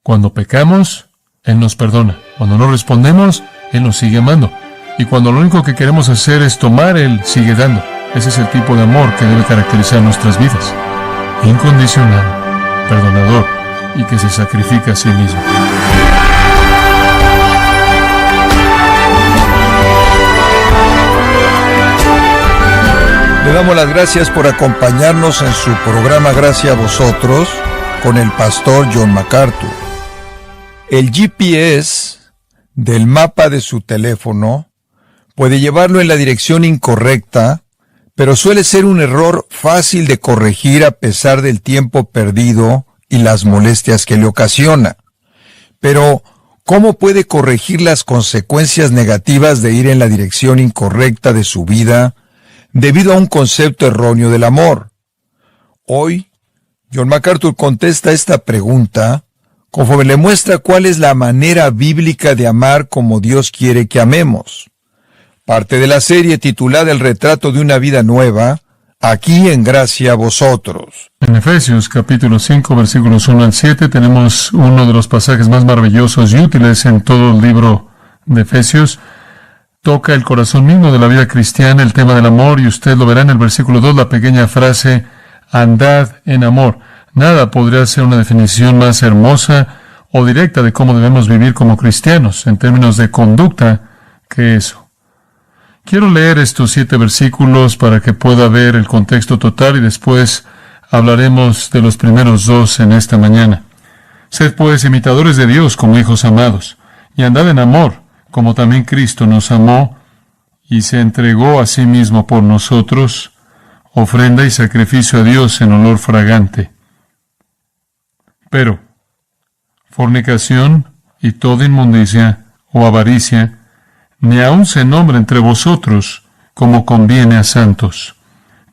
Cuando pecamos, Él nos perdona. Cuando no respondemos, Él nos sigue amando. Y cuando lo único que queremos hacer es tomar, Él sigue dando. Ese es el tipo de amor que debe caracterizar nuestras vidas. Incondicional, perdonador y que se sacrifica a sí mismo. Le damos las gracias por acompañarnos en su programa Gracias a Vosotros con el pastor John MacArthur. El GPS del mapa de su teléfono puede llevarlo en la dirección incorrecta, pero suele ser un error fácil de corregir a pesar del tiempo perdido y las molestias que le ocasiona. Pero, ¿cómo puede corregir las consecuencias negativas de ir en la dirección incorrecta de su vida debido a un concepto erróneo del amor? Hoy, John MacArthur contesta esta pregunta conforme le muestra cuál es la manera bíblica de amar como Dios quiere que amemos. Parte de la serie titulada El retrato de una vida nueva, aquí en Gracia a Vosotros. En Efesios capítulo 5, versículos 1 al 7, tenemos uno de los pasajes más maravillosos y útiles en todo el libro de Efesios. Toca el corazón mismo de la vida cristiana, el tema del amor, y usted lo verá en el versículo 2, la pequeña frase, andad en amor. Nada podría ser una definición más hermosa o directa de cómo debemos vivir como cristianos, en términos de conducta, que eso. Quiero leer estos 7 versículos para que pueda ver el contexto total y después hablaremos de los primeros 2 en esta mañana. Sed pues imitadores de Dios como hijos amados, y andad en amor, como también Cristo nos amó y se entregó a sí mismo por nosotros, ofrenda y sacrificio a Dios en olor fragante. Pero fornicación y toda inmundicia o avaricia, ni aun se nombre entre vosotros como conviene a santos,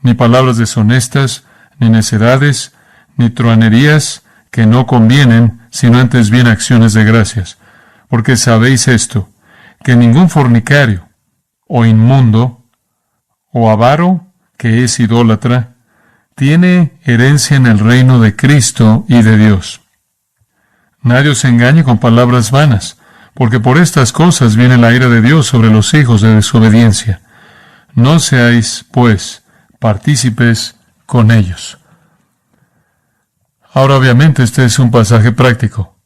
ni palabras deshonestas, ni necedades, ni truhanerías que no convienen, sino antes bien acciones de gracias. Porque sabéis esto, que ningún fornicario, o inmundo, o avaro, que es idólatra, tiene herencia en el reino de Cristo y de Dios. Nadie os engañe con palabras vanas, porque por estas cosas viene la ira de Dios sobre los hijos de desobediencia. No seáis, pues, partícipes con ellos. Ahora, obviamente, este es un pasaje práctico.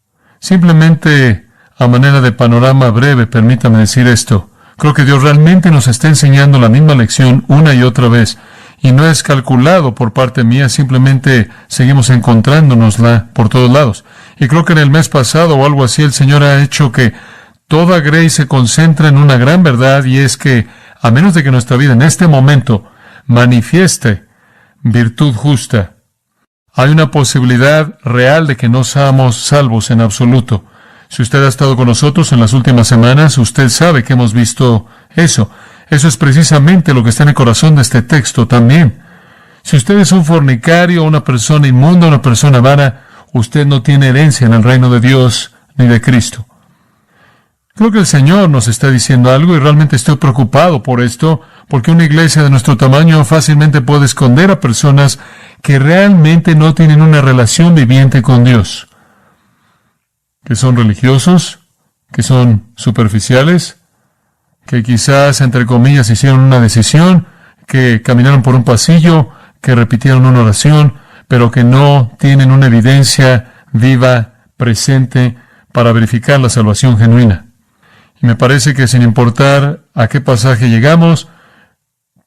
Simplemente, a manera de panorama breve, permítame decir esto. Creo que Dios realmente nos está enseñando la misma lección una y otra vez, y no es calculado por parte mía, simplemente seguimos encontrándonosla por todos lados. Y creo que en el mes pasado o algo así el Señor ha hecho que toda Grace se concentre en una gran verdad, y es que a menos de que nuestra vida en este momento manifieste virtud justa, hay una posibilidad real de que no seamos salvos en absoluto. Si usted ha estado con nosotros en las últimas semanas, usted sabe que hemos visto eso. Eso es precisamente lo que está en el corazón de este texto también. Si usted es un fornicario, una persona inmunda, una persona vana, usted no tiene herencia en el reino de Dios ni de Cristo. Creo que el Señor nos está diciendo algo y realmente estoy preocupado por esto, porque una iglesia de nuestro tamaño fácilmente puede esconder a personas que realmente no tienen una relación viviente con Dios, que son religiosos, que son superficiales, que quizás, entre comillas, hicieron una decisión, que caminaron por un pasillo, que repitieron una oración, pero que no tienen una evidencia viva, presente, para verificar la salvación genuina. Y me parece que sin importar a qué pasaje llegamos,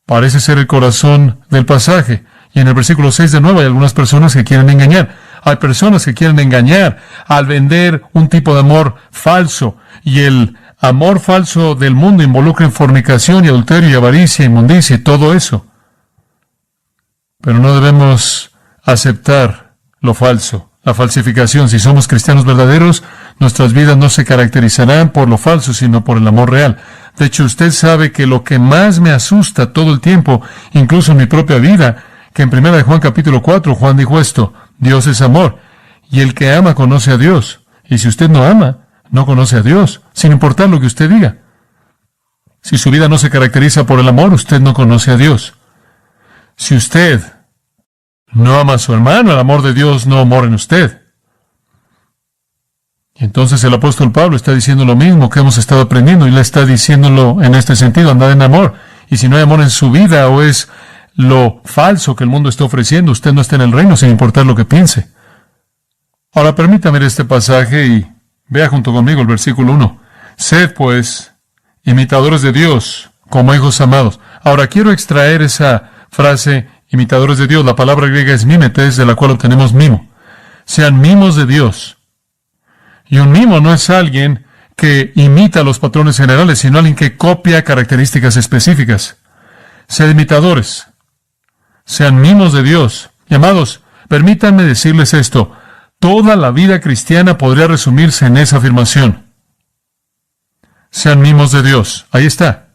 parece ser el corazón del pasaje. Y en el versículo 6 de nuevo hay algunas personas que quieren engañar. Hay personas que quieren engañar al vender un tipo de amor falso. Y el amor falso del mundo involucra en fornicación y adulterio y avaricia, inmundicia y todo eso. Pero no debemos aceptar lo falso, la falsificación. Si somos cristianos verdaderos, nuestras vidas no se caracterizarán por lo falso, sino por el amor real. De hecho, usted sabe que lo que más me asusta todo el tiempo, incluso en mi propia vida, que en 1 Juan capítulo 4, Juan dijo esto: Dios es amor, y el que ama conoce a Dios. Y si usted no ama, no conoce a Dios, sin importar lo que usted diga. Si su vida no se caracteriza por el amor, usted no conoce a Dios. Si usted no ama a su hermano, el amor de Dios no mora en usted. Entonces el apóstol Pablo está diciendo lo mismo que hemos estado aprendiendo, y le está diciéndolo en este sentido: andad en amor. Y si no hay amor en su vida, o es lo falso que el mundo está ofreciendo, usted no está en el reino, sin importar lo que piense. Ahora permítame ir a este pasaje y vea junto conmigo el versículo 1. Sed, pues, imitadores de Dios, como hijos amados. Ahora quiero extraer esa frase, imitadores de Dios. La palabra griega es mimetes, de la cual obtenemos mimo. Sean mimos de Dios. Y un mimo no es alguien que imita los patrones generales, sino alguien que copia características específicas. Sed imitadores. Sean mimos de Dios. Y amados, permítanme decirles esto. Toda la vida cristiana podría resumirse en esa afirmación. Sean mimos de Dios. Ahí está.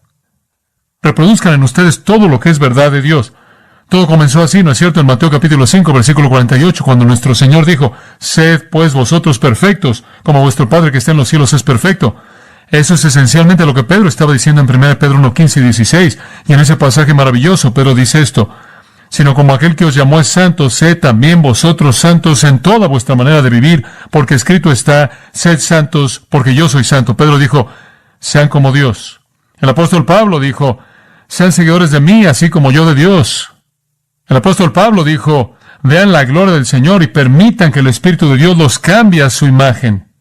Reproduzcan en ustedes todo lo que es verdad de Dios. Todo comenzó así, ¿no es cierto?, en Mateo capítulo 5, versículo 48, cuando nuestro Señor dijo: sed pues vosotros perfectos, como vuestro Padre que está en los cielos es perfecto. Eso es esencialmente lo que Pedro estaba diciendo en 1 Pedro 1, 15 y 16. Y en ese pasaje maravilloso, Pedro dice esto: sino como aquel que os llamó es santo, sed también vosotros santos en toda vuestra manera de vivir, porque escrito está: sed santos, porque yo soy santo. Pedro dijo: sean como Dios. El apóstol Pablo dijo: sean seguidores de mí, así como yo de Dios. El apóstol Pablo dijo: vean la gloria del Señor y permitan que el Espíritu de Dios los cambie a su imagen.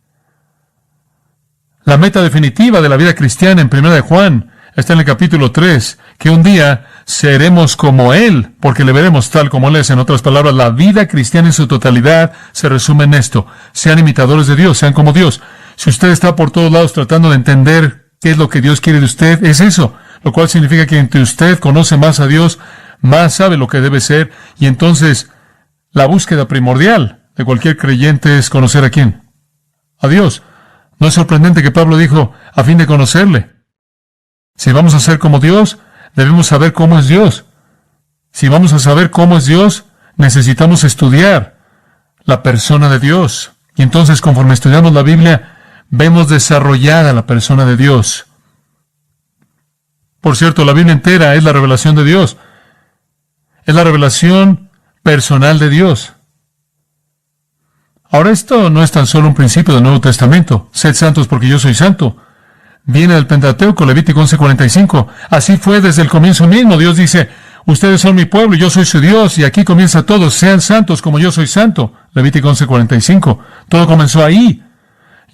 La meta definitiva de la vida cristiana en 1 de Juan está en el capítulo 3, que un día seremos como Él, porque le veremos tal como Él es. En otras palabras, la vida cristiana en su totalidad se resume en esto: sean imitadores de Dios, sean como Dios. Si usted está por todos lados tratando de entender qué es lo que Dios quiere de usted, es eso, lo cual significa que entre usted conoce más a Dios, más sabe lo que debe ser, y entonces la búsqueda primordial de cualquier creyente es conocer a quién: a Dios. No es sorprendente que Pablo dijo: a fin de conocerle. Si vamos a ser como Dios, debemos saber cómo es Dios. Si vamos a saber cómo es Dios, necesitamos estudiar la persona de Dios. Y entonces, conforme estudiamos la Biblia, vemos desarrollada la persona de Dios. Por cierto, la Biblia entera es la revelación de Dios. Es la revelación personal de Dios. Ahora, esto no es tan solo un principio del Nuevo Testamento. Sed santos porque yo soy santo. Viene del Pentateuco, Levítico 11:45. Así fue desde el comienzo mismo. Dios dice: ustedes son mi pueblo y yo soy su Dios. Y aquí comienza todo: sean santos como yo soy santo. Levítico 11:45. Todo comenzó ahí.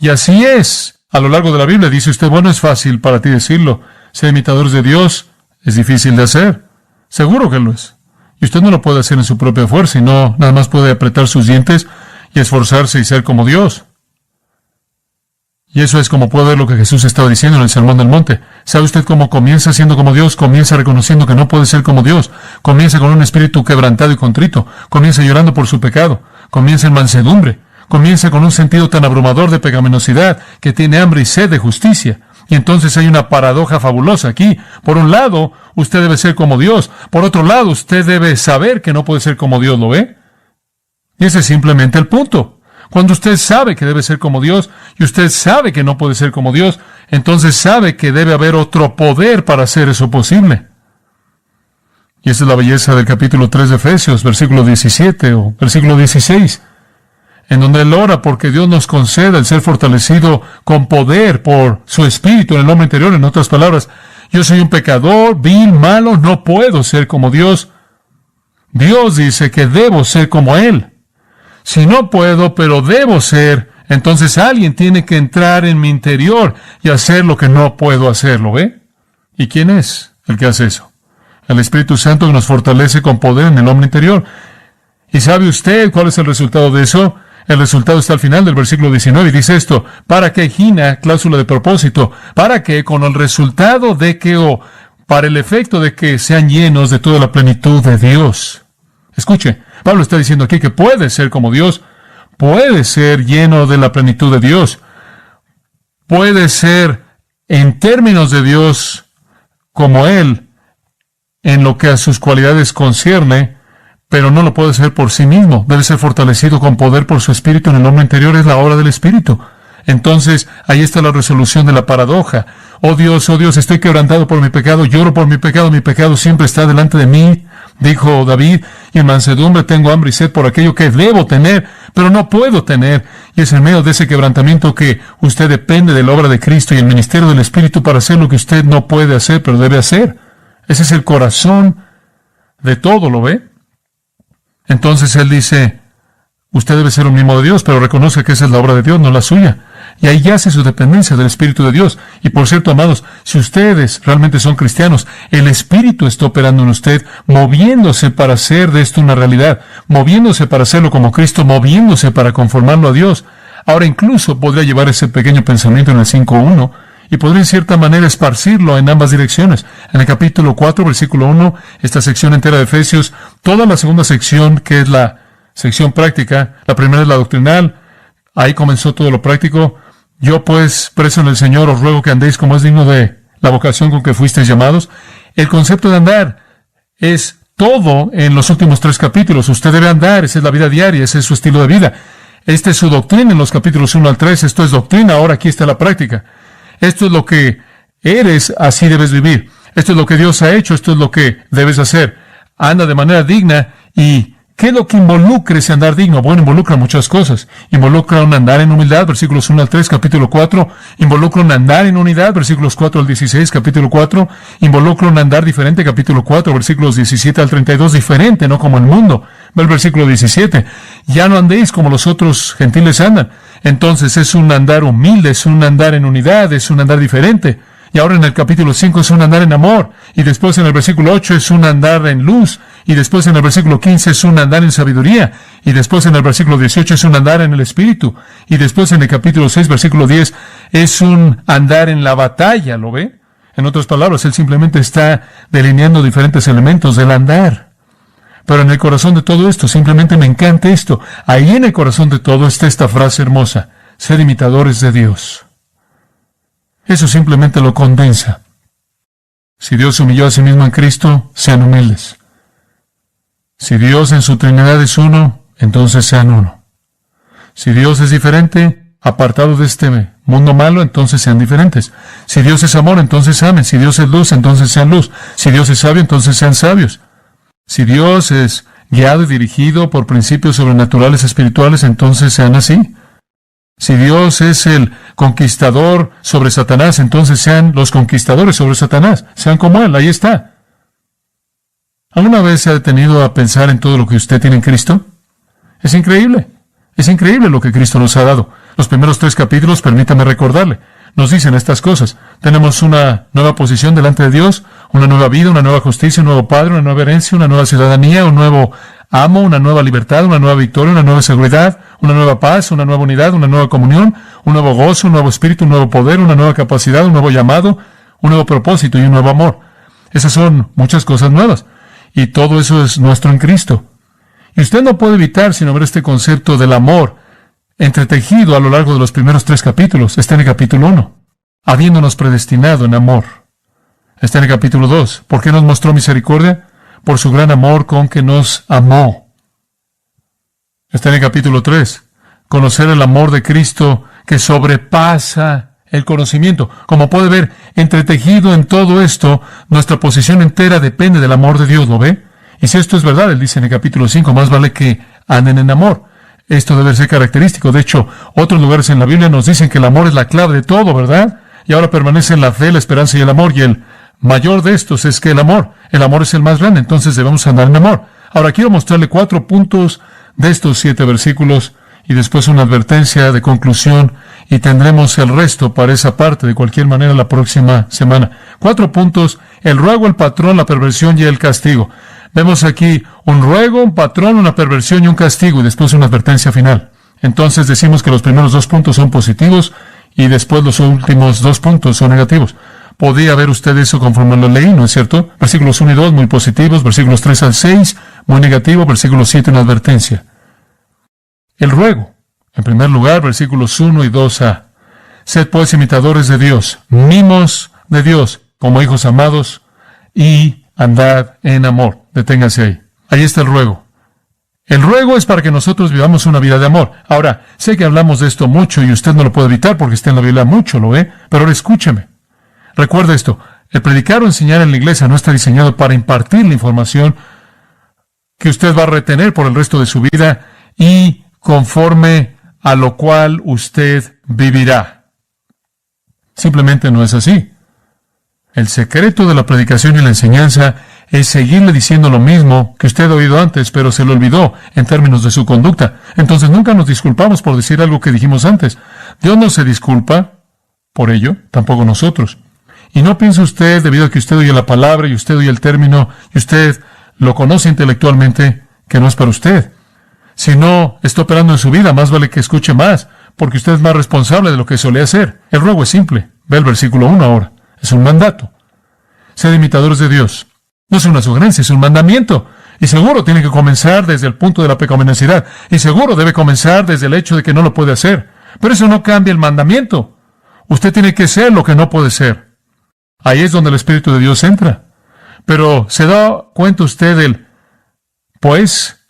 Y así es a lo largo de la Biblia. Dice usted: bueno, es fácil para ti decirlo. Ser imitadores de Dios es difícil de hacer. Seguro que lo es. Y usted no lo puede hacer en su propia fuerza, y no nada más puede apretar sus dientes y esforzarse y ser como Dios. Y eso es como puede ver lo que Jesús estaba diciendo en el Sermón del Monte. ¿Sabe usted cómo comienza siendo como Dios? Comienza reconociendo que no puede ser como Dios. Comienza con un espíritu quebrantado y contrito. Comienza llorando por su pecado. Comienza en mansedumbre. Comienza con un sentido tan abrumador de pecaminosidad que tiene hambre y sed de justicia. Y entonces hay una paradoja fabulosa aquí. Por un lado, usted debe ser como Dios. Por otro lado, usted debe saber que no puede ser como Dios, ¿lo ve? Y ese es simplemente el punto. Cuando usted sabe que debe ser como Dios y usted sabe que no puede ser como Dios, entonces sabe que debe haber otro poder para hacer eso posible. Y esa es la belleza del capítulo 3 de Efesios, versículo 17 o versículo 16. En donde Él ora porque Dios nos conceda el ser fortalecido con poder por su Espíritu en el hombre interior. En otras palabras, yo soy un pecador, vil, malo, no puedo ser como Dios. Dios dice que debo ser como Él. Si no puedo, pero debo ser, entonces alguien tiene que entrar en mi interior y hacer lo que no puedo hacer, ¿lo ve? ¿Y quién es el que hace eso? El Espíritu Santo que nos fortalece con poder en el hombre interior. ¿Y sabe usted cuál es el resultado de eso? El resultado está al final del versículo 19 y dice esto: para que, Gina, cláusula de propósito, para que con el resultado de que, o para el efecto de que sean llenos de toda la plenitud de Dios. Escuche, Pablo está diciendo aquí que puede ser como Dios, puede ser lleno de la plenitud de Dios, puede ser en términos de Dios como Él, en lo que a sus cualidades concierne, pero no lo puede ser por sí mismo. Debe ser fortalecido con poder por su Espíritu en el hombre interior. Es la obra del Espíritu. Entonces, ahí está la resolución de la paradoja. Oh Dios, estoy quebrantado por mi pecado, lloro por mi pecado siempre está delante de mí, Dijo David, y en mansedumbre tengo hambre y sed por aquello que debo tener, pero no puedo tener. Y es en medio de ese quebrantamiento que usted depende de la obra de Cristo y el ministerio del Espíritu para hacer lo que usted no puede hacer, pero debe hacer. Ese es el corazón de todo, ¿lo ve? Entonces él dice, usted debe ser un miembro de Dios, pero reconoce que esa es la obra de Dios, no la suya. Y ahí yace su dependencia del Espíritu de Dios. Y por cierto, amados, si ustedes realmente son cristianos, el Espíritu está operando en usted, moviéndose para hacer de esto una realidad, moviéndose para hacerlo como Cristo, moviéndose para conformarlo a Dios. Ahora incluso podría llevar ese pequeño pensamiento en el 5.1 y podría en cierta manera esparcirlo en ambas direcciones. En el capítulo 4, versículo 1, esta sección entera de Efesios, toda la segunda sección, que es la sección práctica, la primera es la doctrinal, ahí comenzó todo lo práctico. Yo pues, preso en el Señor, os ruego que andéis como es digno de la vocación con que fuisteis llamados. El concepto de andar es todo en los últimos 3 capítulos. Usted debe andar, esa es la vida diaria, ese es su estilo de vida. Esta es su doctrina en los capítulos 1 al 3, esto es doctrina, ahora aquí está la práctica. Esto es lo que eres, así debes vivir. Esto es lo que Dios ha hecho, esto es lo que debes hacer. Anda de manera digna. ¿Y qué es lo que involucra ese andar digno? Bueno, involucra muchas cosas. Involucra un andar en humildad, versículos 1 al 3, capítulo 4. Involucra un andar en unidad, versículos 4 al 16, capítulo 4. Involucra un andar diferente, capítulo 4, versículos 17 al 32, diferente, no como el mundo. Ve el versículo 17. Ya no andéis como los otros gentiles andan. Entonces es un andar humilde, es un andar en unidad, es un andar diferente. Y ahora en el capítulo 5 es un andar en amor. Y después en el versículo 8 es un andar en luz. Y después en el versículo 15 es un andar en sabiduría. Y después en el versículo 18 es un andar en el Espíritu. Y después en el capítulo 6, versículo 10, es un andar en la batalla, ¿lo ve? En otras palabras, él simplemente está delineando diferentes elementos del andar. Pero en el corazón de todo esto, simplemente me encanta esto. Ahí en el corazón de todo está esta frase hermosa: ser imitadores de Dios. Eso simplemente lo condensa. Si Dios se humilló a sí mismo en Cristo, sean humildes. Si Dios en su Trinidad es uno, entonces sean uno. Si Dios es diferente, apartado de este mundo malo, entonces sean diferentes. Si Dios es amor, entonces amen. Si Dios es luz, entonces sean luz. Si Dios es sabio, entonces sean sabios. Si Dios es guiado y dirigido por principios sobrenaturales espirituales, entonces sean así. Si Dios es el conquistador sobre Satanás, entonces sean los conquistadores sobre Satanás. Sean como Él, ahí está. ¿Alguna vez se ha detenido a pensar en todo lo que usted tiene en Cristo? Es increíble. Es increíble lo que Cristo nos ha dado. Los primeros 3 capítulos, permítame recordarle, nos dicen estas cosas. Tenemos una nueva posición delante de Dios, una nueva vida, una nueva justicia, un nuevo Padre, una nueva herencia, una nueva ciudadanía, un nuevo amo, una nueva libertad, una nueva victoria, una nueva seguridad, una nueva paz, una nueva unidad, una nueva comunión, un nuevo gozo, un nuevo espíritu, un nuevo poder, una nueva capacidad, un nuevo llamado, un nuevo propósito y un nuevo amor. Esas son muchas cosas nuevas. Y todo eso es nuestro en Cristo. Y usted no puede evitar sino ver este concepto del amor entretejido a lo largo de los primeros 3 capítulos. Está en el capítulo 1, habiéndonos predestinado en amor. Está en el capítulo 2, ¿por qué nos mostró misericordia? Por su gran amor con que nos amó. Está en el capítulo 3, conocer el amor de Cristo que sobrepasa el conocimiento. Como puede ver, entretejido en todo esto, nuestra posición entera depende del amor de Dios, ¿lo ve? Y si esto es verdad, él dice en el capítulo 5, más vale que anden en amor. Esto debe ser característico. De hecho, otros lugares en la Biblia nos dicen que el amor es la clave de todo, ¿verdad? Y ahora permanecen la fe, la esperanza y el amor. Y el mayor de estos es que el amor es el más grande, entonces debemos andar en amor. Ahora quiero mostrarle 4 puntos de estos 7 versículos y después una advertencia de conclusión y tendremos el resto para esa parte de cualquier manera la próxima semana. 4 puntos: el ruego, el patrón, la perversión y el castigo. Vemos aquí un ruego, un patrón, una perversión y un castigo y después una advertencia final. Entonces decimos que los primeros 2 puntos son positivos y después los últimos 2 puntos son negativos. Podía ver usted eso conforme lo leí, ¿no es cierto? Versículos 1 y 2 muy positivos, versículos 3 al 6 muy negativo, versículo 7 una advertencia. El ruego, en primer lugar, versículos 1 y 2a. Sed pues imitadores de Dios, mimos de Dios, como hijos amados, y andad en amor. Deténgase ahí. Ahí está el ruego. El ruego es para que nosotros vivamos una vida de amor. Ahora, sé que hablamos de esto mucho y usted no lo puede evitar porque está en la Biblia mucho, ¿lo ve? Pero ahora escúcheme. Recuerde esto. El predicar o enseñar en la iglesia no está diseñado para impartir la información, que usted va a retener por el resto de su vida y conforme a lo cual usted vivirá. Simplemente no es así. El secreto de la predicación y la enseñanza es seguirle diciendo lo mismo que usted ha oído antes, pero se lo olvidó en términos de su conducta. Entonces nunca nos disculpamos por decir algo que dijimos antes. Dios no se disculpa por ello, tampoco nosotros. Y no piense usted, debido a que usted oye la palabra y usted oye el término y usted lo conoce intelectualmente, que no es para usted. Si no está operando en su vida, más vale que escuche más, porque usted es más responsable de lo que solía hacer. El ruego es simple. Ve el versículo 1 ahora. Es un mandato. Sed imitadores de Dios. No es una sugerencia, es un mandamiento. Y seguro tiene que comenzar desde el punto de la pecaminosidad. Y seguro debe comenzar desde el hecho de que no lo puede hacer. Pero eso no cambia el mandamiento. Usted tiene que ser lo que no puede ser. Ahí es donde el Espíritu de Dios entra. Pero ¿se da cuenta usted pues,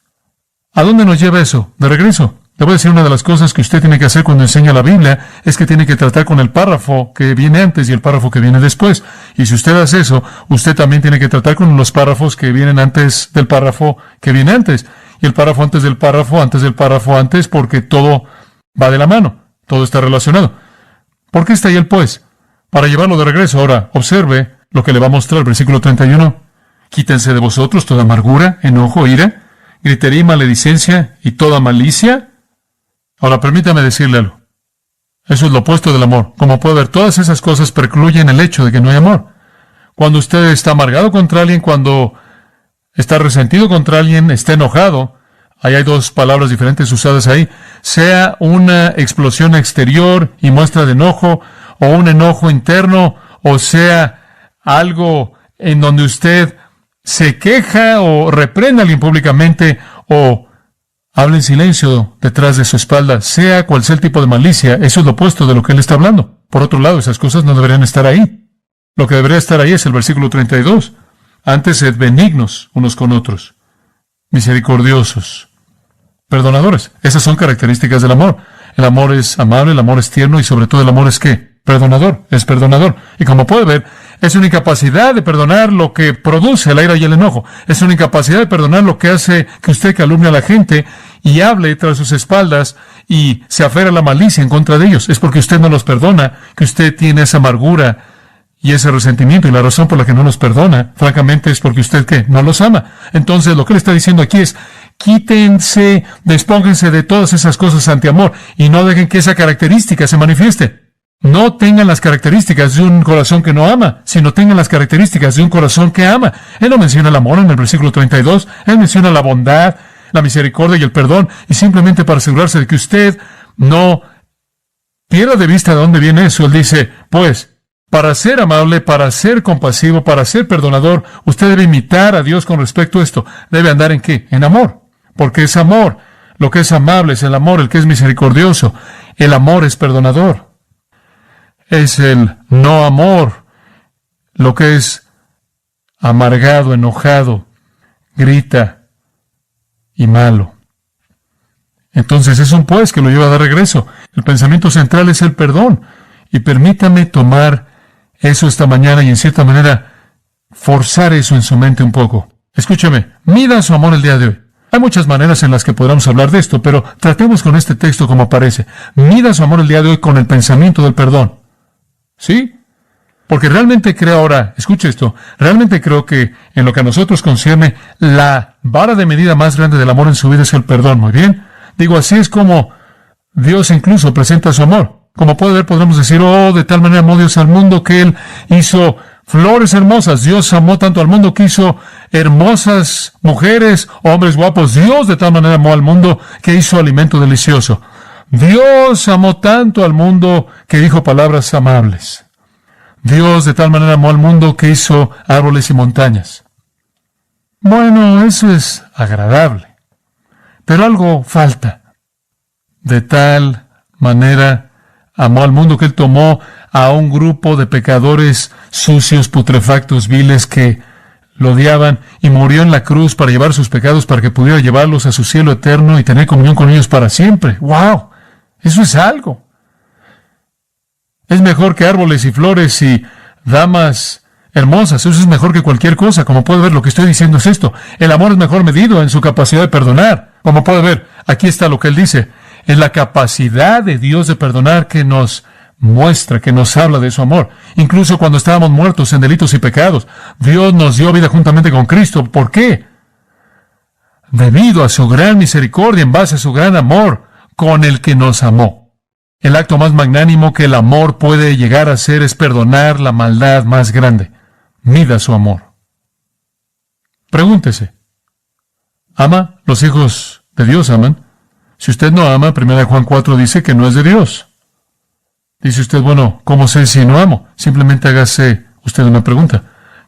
¿a dónde nos lleva eso? De regreso. Le voy a decir una de las cosas que usted tiene que hacer cuando enseña la Biblia, es que tiene que tratar con el párrafo que viene antes y el párrafo que viene después. Y si usted hace eso, usted también tiene que tratar con los párrafos que vienen antes del párrafo que viene antes. Y el párrafo antes del párrafo antes, porque todo va de la mano. Todo está relacionado. ¿Por qué está ahí el pues? Para llevarlo de regreso. Ahora, observe lo que le va a mostrar el versículo 31. Quítense de vosotros toda amargura, enojo, ira, gritería y maledicencia y toda malicia. Ahora, permítame decirle algo. Eso es lo opuesto del amor. Como puede ver, todas esas cosas precluyen el hecho de que no hay amor. Cuando usted está amargado contra alguien, cuando está resentido contra alguien, está enojado, ahí hay dos palabras diferentes usadas ahí, sea una explosión exterior y muestra de enojo, o un enojo interno, o sea algo en donde usted se queja o reprende a alguien públicamente, o habla en silencio detrás de su espalda, sea cual sea el tipo de malicia, eso es lo opuesto de lo que él está hablando. Por otro lado, esas cosas no deberían estar ahí. Lo que debería estar ahí es el versículo 32. Antes, sed benignos unos con otros, misericordiosos, perdonadores. Esas son características del amor. El amor es amable, el amor es tierno y sobre todo el amor es ¿qué? Perdonador, es perdonador. Y como puede ver, es una incapacidad de perdonar lo que produce la ira y el enojo. Es una incapacidad de perdonar lo que hace que usted calumnie a la gente y hable tras sus espaldas y se aferra a la malicia en contra de ellos. Es porque usted no los perdona, que usted tiene esa amargura y ese resentimiento. Y la razón por la que no los perdona, francamente, es porque usted, ¿qué? No los ama. Entonces, lo que le está diciendo aquí es, quítense, despónganse de todas esas cosas anti-amor y no dejen que esa característica se manifieste. No tengan las características de un corazón que no ama, sino tengan las características de un corazón que ama. Él no menciona el amor en el versículo 32, él menciona la bondad, la misericordia y el perdón, y simplemente para asegurarse de que usted no pierda de vista de dónde viene eso, él dice, pues, para ser amable, para ser compasivo, para ser perdonador, usted debe imitar a Dios con respecto a esto. Debe andar ¿en qué? En amor, porque es amor. Lo que es amable es el amor, el que es misericordioso. El amor es perdonador. Es el no amor, lo que es amargado, enojado, grita y malo. Entonces es un pues que lo lleva de regreso. El pensamiento central es el perdón. Y permítame tomar eso esta mañana y en cierta manera forzar eso en su mente un poco. Escúchame, mida su amor el día de hoy. Hay muchas maneras en las que podamos hablar de esto, pero tratemos con este texto como aparece. Mida su amor el día de hoy con el pensamiento del perdón. ¿Sí? Porque realmente creo ahora, escuche esto, realmente creo que en lo que a nosotros concierne, la vara de medida más grande del amor en su vida es el perdón, ¿muy bien? Digo, así es como Dios incluso presenta su amor. Como puede ver, podremos decir, oh, de tal manera amó Dios al mundo que Él hizo flores hermosas. Dios amó tanto al mundo que hizo hermosas mujeres, hombres guapos. Dios de tal manera amó al mundo que hizo alimento delicioso. Dios amó tanto al mundo que dijo palabras amables. Dios de tal manera amó al mundo que hizo árboles y montañas. Bueno, eso es agradable. Pero algo falta. De tal manera amó al mundo que Él tomó a un grupo de pecadores sucios, putrefactos, viles que lo odiaban y murió en la cruz para llevar sus pecados para que pudiera llevarlos a su cielo eterno y tener comunión con ellos para siempre. ¡Wow! Eso es algo. Es mejor que árboles y flores y damas hermosas. Eso es mejor que cualquier cosa. Como puede ver, lo que estoy diciendo es esto. El amor es mejor medido en su capacidad de perdonar. Como puede ver, aquí está lo que él dice. Es la capacidad de Dios de perdonar que nos muestra, que nos habla de su amor. Incluso cuando estábamos muertos en delitos y pecados, Dios nos dio vida juntamente con Cristo. ¿Por qué? Debido a su gran misericordia, en base a su gran amor con el que nos amó. El acto más magnánimo que el amor puede llegar a ser es perdonar la maldad más grande. Mida su amor. Pregúntese, ¿ama? ¿Los hijos de Dios aman? Si usted no ama, 1 Juan 4 dice que no es de Dios. Dice usted, bueno, ¿cómo sé si no amo? Simplemente hágase usted una pregunta.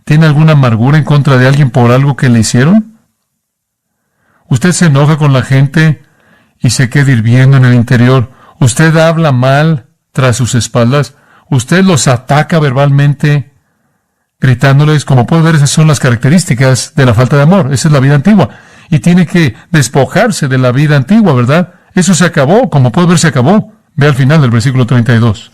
¿Tiene alguna amargura en contra de alguien por algo que le hicieron? ¿Usted se enoja con la gente y se queda hirviendo en el interior? ¿Usted habla mal tras sus espaldas? ¿Usted los ataca verbalmente, gritándoles? Como puede ver, esas son las características de la falta de amor. Esa es la vida antigua. Y tiene que despojarse de la vida antigua, ¿verdad? Eso se acabó. Como puede ver, se acabó. Ve al final del versículo 32.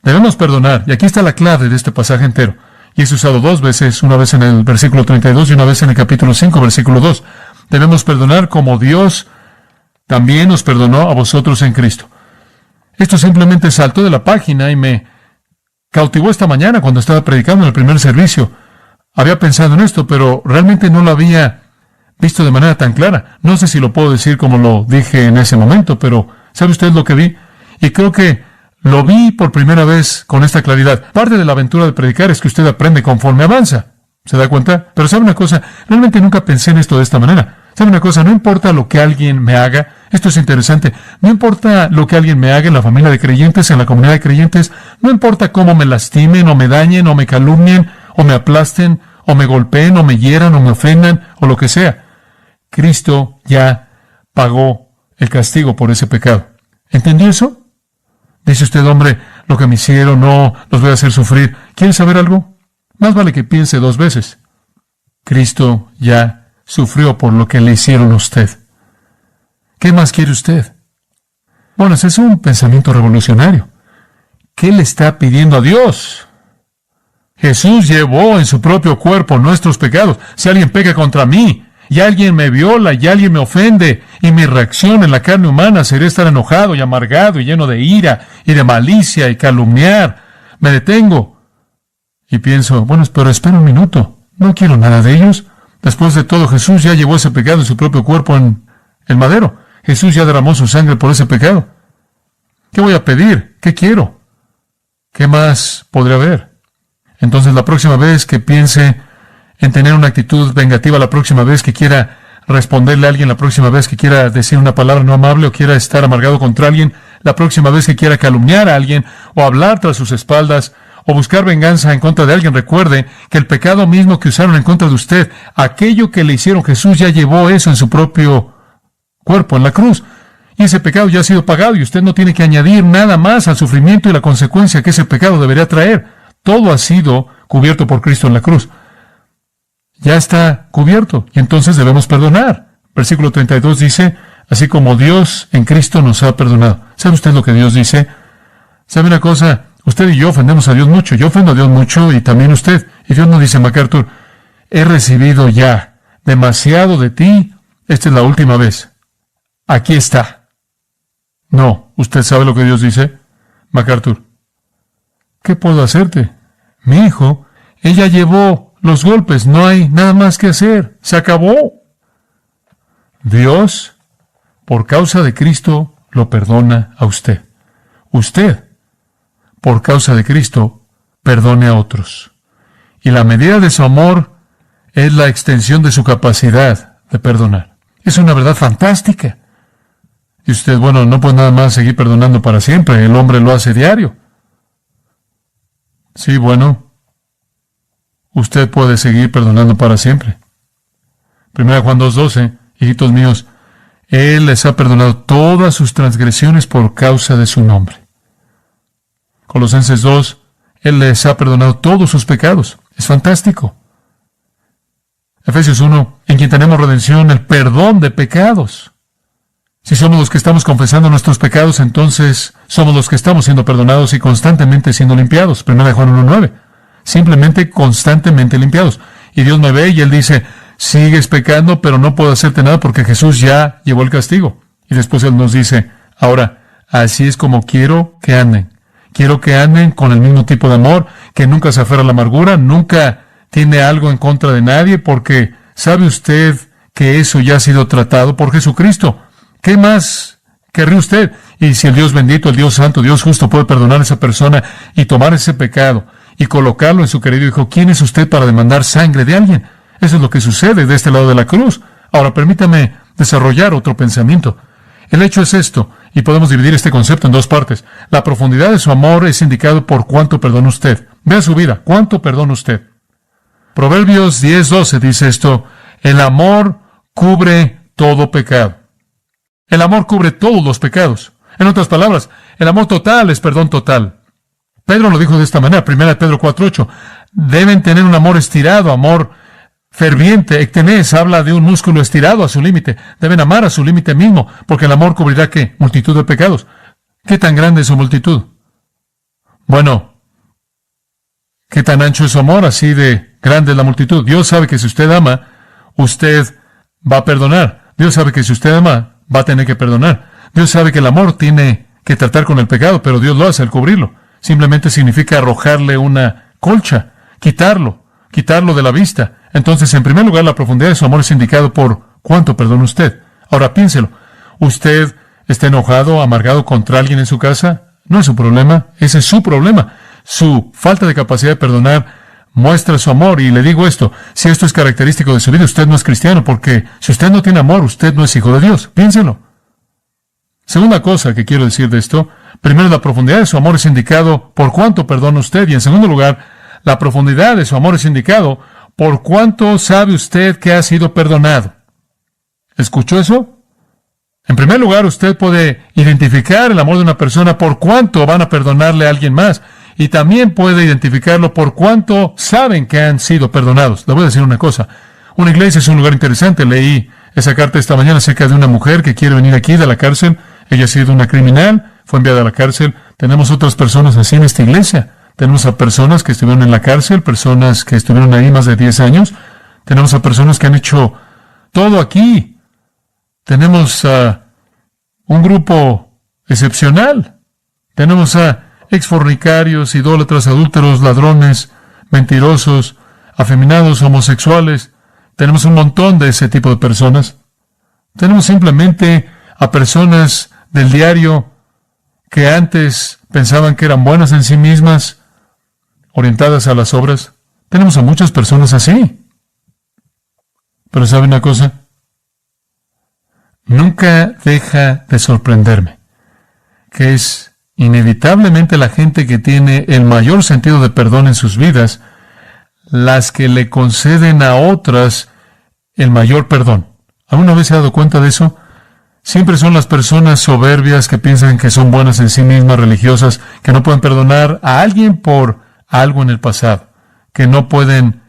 Debemos perdonar. Y aquí está la clave de este pasaje entero. Y es usado dos veces, una vez en el versículo 32 y una vez en el capítulo 5, versículo 2. Debemos perdonar como Dios también nos perdonó a vosotros en Cristo. Esto simplemente saltó de la página y me cautivó esta mañana cuando estaba predicando en el primer servicio. Había pensado en esto, pero realmente no lo había visto de manera tan clara. No sé si lo puedo decir como lo dije en ese momento, pero ¿sabe usted lo que vi? Y creo que lo vi por primera vez con esta claridad. Parte de la aventura de predicar es que usted aprende conforme avanza. ¿Se da cuenta? Pero ¿sabe una cosa? Realmente nunca pensé en esto de esta manera. ¿Sabe una cosa? No importa lo que alguien me haga. Esto es interesante. No importa lo que alguien me haga en la familia de creyentes, en la comunidad de creyentes. No importa cómo me lastimen, o me dañen, o me calumnien, o me aplasten, o me golpeen, o me hieran, o me ofendan, o lo que sea. Cristo ya pagó el castigo por ese pecado. ¿Entendió eso? Dice usted, hombre, lo que me hicieron, no los voy a hacer sufrir. ¿Quiere saber algo? Más vale que piense dos veces. Cristo ya sufrió por lo que le hicieron a usted. ¿Qué más quiere usted? Bueno, ese es un pensamiento revolucionario. ¿Qué le está pidiendo a Dios? Jesús llevó en su propio cuerpo nuestros pecados. Si alguien peca contra mí, y alguien me viola, y alguien me ofende, y mi reacción en la carne humana sería estar enojado y amargado y lleno de ira y de malicia y calumniar, me detengo y pienso, bueno, pero espera un minuto, no quiero nada de ellos. Después de todo, Jesús ya llevó ese pecado en su propio cuerpo en el madero. Jesús ya derramó su sangre por ese pecado. ¿Qué voy a pedir? ¿Qué quiero? ¿Qué más podría haber? Entonces, la próxima vez que piense en tener una actitud vengativa, la próxima vez que quiera responderle a alguien, la próxima vez que quiera decir una palabra no amable o quiera estar amargado contra alguien, la próxima vez que quiera calumniar a alguien o hablar tras sus espaldas o buscar venganza en contra de alguien, recuerde que el pecado mismo que usaron en contra de usted, aquello que le hicieron, Jesús ya llevó eso en su propio cuerpo en la cruz. Y ese pecado ya ha sido pagado y usted no tiene que añadir nada más al sufrimiento y la consecuencia que ese pecado debería traer. Todo ha sido cubierto por Cristo en la cruz. Ya está cubierto y entonces debemos perdonar. Versículo 32 dice, así como Dios en Cristo nos ha perdonado. ¿Sabe usted lo que Dios dice? ¿Sabe una cosa? Usted y yo ofendemos a Dios mucho. Yo ofendo a Dios mucho y también usted. Y Dios nos dice, MacArthur, he recibido ya demasiado de ti. Esta es la última vez. Aquí está. No, ¿usted sabe lo que Dios dice? MacArthur, ¿qué puedo hacerte? Mi hijo, ella llevó los golpes, no hay nada más que hacer. Se acabó. Dios, por causa de Cristo, lo perdona a usted. Usted, por causa de Cristo, perdone a otros. Y la medida de su amor es la extensión de su capacidad de perdonar. Es una verdad fantástica. Y usted, bueno, no puede nada más seguir perdonando para siempre. El hombre lo hace diario. Sí, bueno, usted puede seguir perdonando para siempre. 1 Juan 2:12, hijitos míos, Él les ha perdonado todas sus transgresiones por causa de su nombre. Colosenses 2, Él les ha perdonado todos sus pecados. Es fantástico. Efesios 1, en quien tenemos redención, el perdón de pecados. Si somos los que estamos confesando nuestros pecados, entonces somos los que estamos siendo perdonados y constantemente siendo limpiados. 1 Juan 1:9. simplemente constantemente limpiados. Y Dios me ve y Él dice, sigues pecando, pero no puedo hacerte nada porque Jesús ya llevó el castigo. Y después Él nos dice, ahora, así es como quiero que anden. Quiero que anden con el mismo tipo de amor, que nunca se aferra a la amargura, nunca tiene algo en contra de nadie, porque sabe usted que eso ya ha sido tratado por Jesucristo. ¿Qué más querría usted? Y si el Dios bendito, el Dios santo, Dios justo puede perdonar a esa persona y tomar ese pecado y colocarlo en su querido Hijo, ¿quién es usted para demandar sangre de alguien? Eso es lo que sucede de este lado de la cruz. Ahora, permítame desarrollar otro pensamiento. El hecho es esto, y podemos dividir este concepto en dos partes. La profundidad de su amor es indicado por cuánto perdona usted. Vea su vida, ¿cuánto perdona usted? Proverbios 10:12 dice esto, el amor cubre todo pecado. El amor cubre todos los pecados. En otras palabras, el amor total es perdón total. Pedro lo dijo de esta manera, 1 Pedro 4:8. Deben tener un amor estirado, amor ferviente. Ectenés habla de un músculo estirado a su límite. Deben amar a su límite mismo, porque el amor cubrirá ¿qué? Multitud de pecados. ¿Qué tan grande es su multitud? Bueno, ¿qué tan ancho es su amor? Así de grande es la multitud. Dios sabe que si usted ama, usted va a perdonar. Dios sabe que si usted ama, va a tener que perdonar. Dios sabe que el amor tiene que tratar con el pecado, pero Dios lo hace al cubrirlo. Simplemente significa arrojarle una colcha, quitarlo de la vista. Entonces, en primer lugar, la profundidad de su amor es indicado por cuánto perdona usted. Ahora, piénselo. ¿Usted está enojado, amargado contra alguien en su casa? No es su problema, ese es su problema. Su falta de capacidad de perdonar muestra su amor. Y le digo esto, si esto es característico de su vida, usted no es cristiano, porque si usted no tiene amor, usted no es hijo de Dios. Piénselo. Segunda cosa que quiero decir de esto, primero, la profundidad de su amor es indicado por cuánto perdona usted. Y en segundo lugar, la profundidad de su amor es indicado por cuánto sabe usted que ha sido perdonado. ¿Escuchó eso? En primer lugar, usted puede identificar el amor de una persona por cuánto van a perdonarle a alguien más. Y también puede identificarlo por cuánto saben que han sido perdonados. Le voy a decir una cosa. Una iglesia es un lugar interesante. Leí esa carta esta mañana acerca de una mujer que quiere venir aquí de la cárcel. Ella ha sido una criminal, fue enviada a la cárcel. Tenemos otras personas así en esta iglesia. Tenemos a personas que estuvieron en la cárcel, personas que estuvieron ahí más de 10 años. Tenemos a personas que han hecho todo aquí. Tenemos a un grupo excepcional. Tenemos a exfornicarios, idólatras, adúlteros, ladrones, mentirosos, afeminados, homosexuales. Tenemos un montón de ese tipo de personas. Tenemos simplemente a personas del diario que antes pensaban que eran buenas en sí mismas, orientadas a las obras. Tenemos a muchas personas así. Pero ¿sabe una cosa? Nunca deja de sorprenderme que es inevitablemente la gente que tiene el mayor sentido de perdón en sus vidas, las que le conceden a otras el mayor perdón. ¿Alguna vez se ha dado cuenta de eso? Siempre son las personas soberbias que piensan que son buenas en sí mismas, religiosas, que no pueden perdonar a alguien por algo en el pasado, que no pueden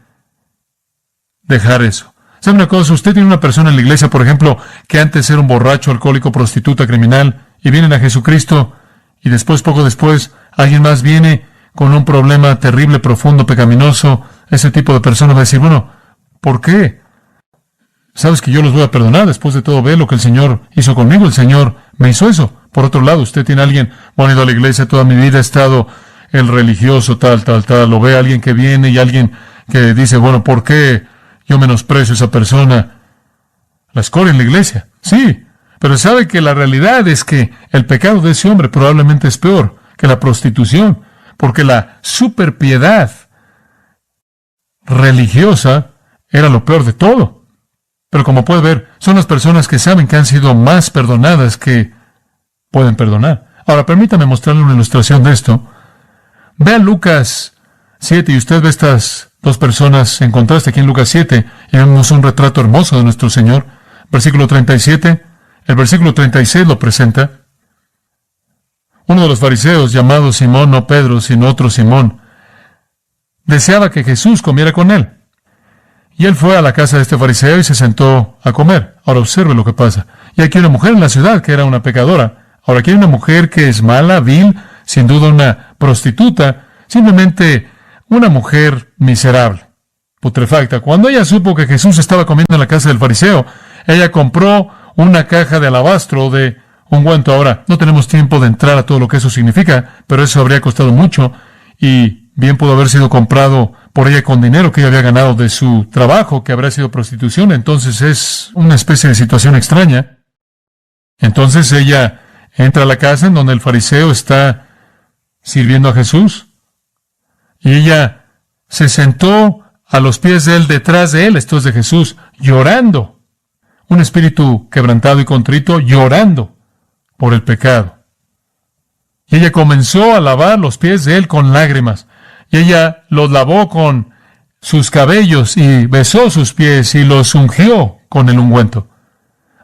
dejar eso. ¿Sabe una cosa? Usted tiene una persona en la iglesia, por ejemplo, que antes era un borracho, alcohólico, prostituta, criminal, y vienen a Jesucristo, y después, poco después, alguien más viene con un problema terrible, profundo, pecaminoso. Ese tipo de persona va a decir, bueno, ¿por qué? Sabes que yo los voy a perdonar. Después de todo, ve lo que el Señor hizo conmigo. El Señor me hizo eso. Por otro lado, usted tiene a alguien, bueno, he ido a la iglesia toda mi vida, he estado el religioso, tal. Lo ve a alguien que viene y alguien que dice, bueno, ¿por qué yo menosprecio a esa persona? La escoria en la iglesia. Sí, pero sabe que la realidad es que el pecado de ese hombre probablemente es peor que la prostitución, porque la superpiedad religiosa era lo peor de todo. Pero como puede ver, son las personas que saben que han sido más perdonadas que pueden perdonar. Ahora, permítame mostrarle una ilustración de esto. Vea Lucas 7 y usted ve estas dos personas en contraste aquí en Lucas 7 y vemos un retrato hermoso de nuestro Señor. Versículo 37, el versículo 36 lo presenta. Uno de los fariseos, llamado Simón, no Pedro, sino otro Simón, deseaba que Jesús comiera con él. Y él fue a la casa de este fariseo y se sentó a comer. Ahora observe lo que pasa. Y aquí hay una mujer en la ciudad que era una pecadora. Ahora aquí hay una mujer que es mala, vil, sin duda una prostituta, simplemente una mujer miserable, putrefacta. Cuando ella supo que Jesús estaba comiendo en la casa del fariseo, ella compró una caja de alabastro de ungüento. Ahora, no tenemos tiempo de entrar a todo lo que eso significa, pero eso habría costado mucho y bien pudo haber sido comprado por ella con dinero que ella había ganado de su trabajo, que habría sido prostitución. Entonces es una especie de situación extraña. Entonces ella entra a la casa en donde el fariseo está sirviendo a Jesús y ella se sentó a los pies de él, detrás de él, esto es de Jesús, llorando. Un espíritu quebrantado y contrito, llorando por el pecado. Y ella comenzó a lavar los pies de él con lágrimas. Y ella los lavó con sus cabellos y besó sus pies y los ungió con el ungüento.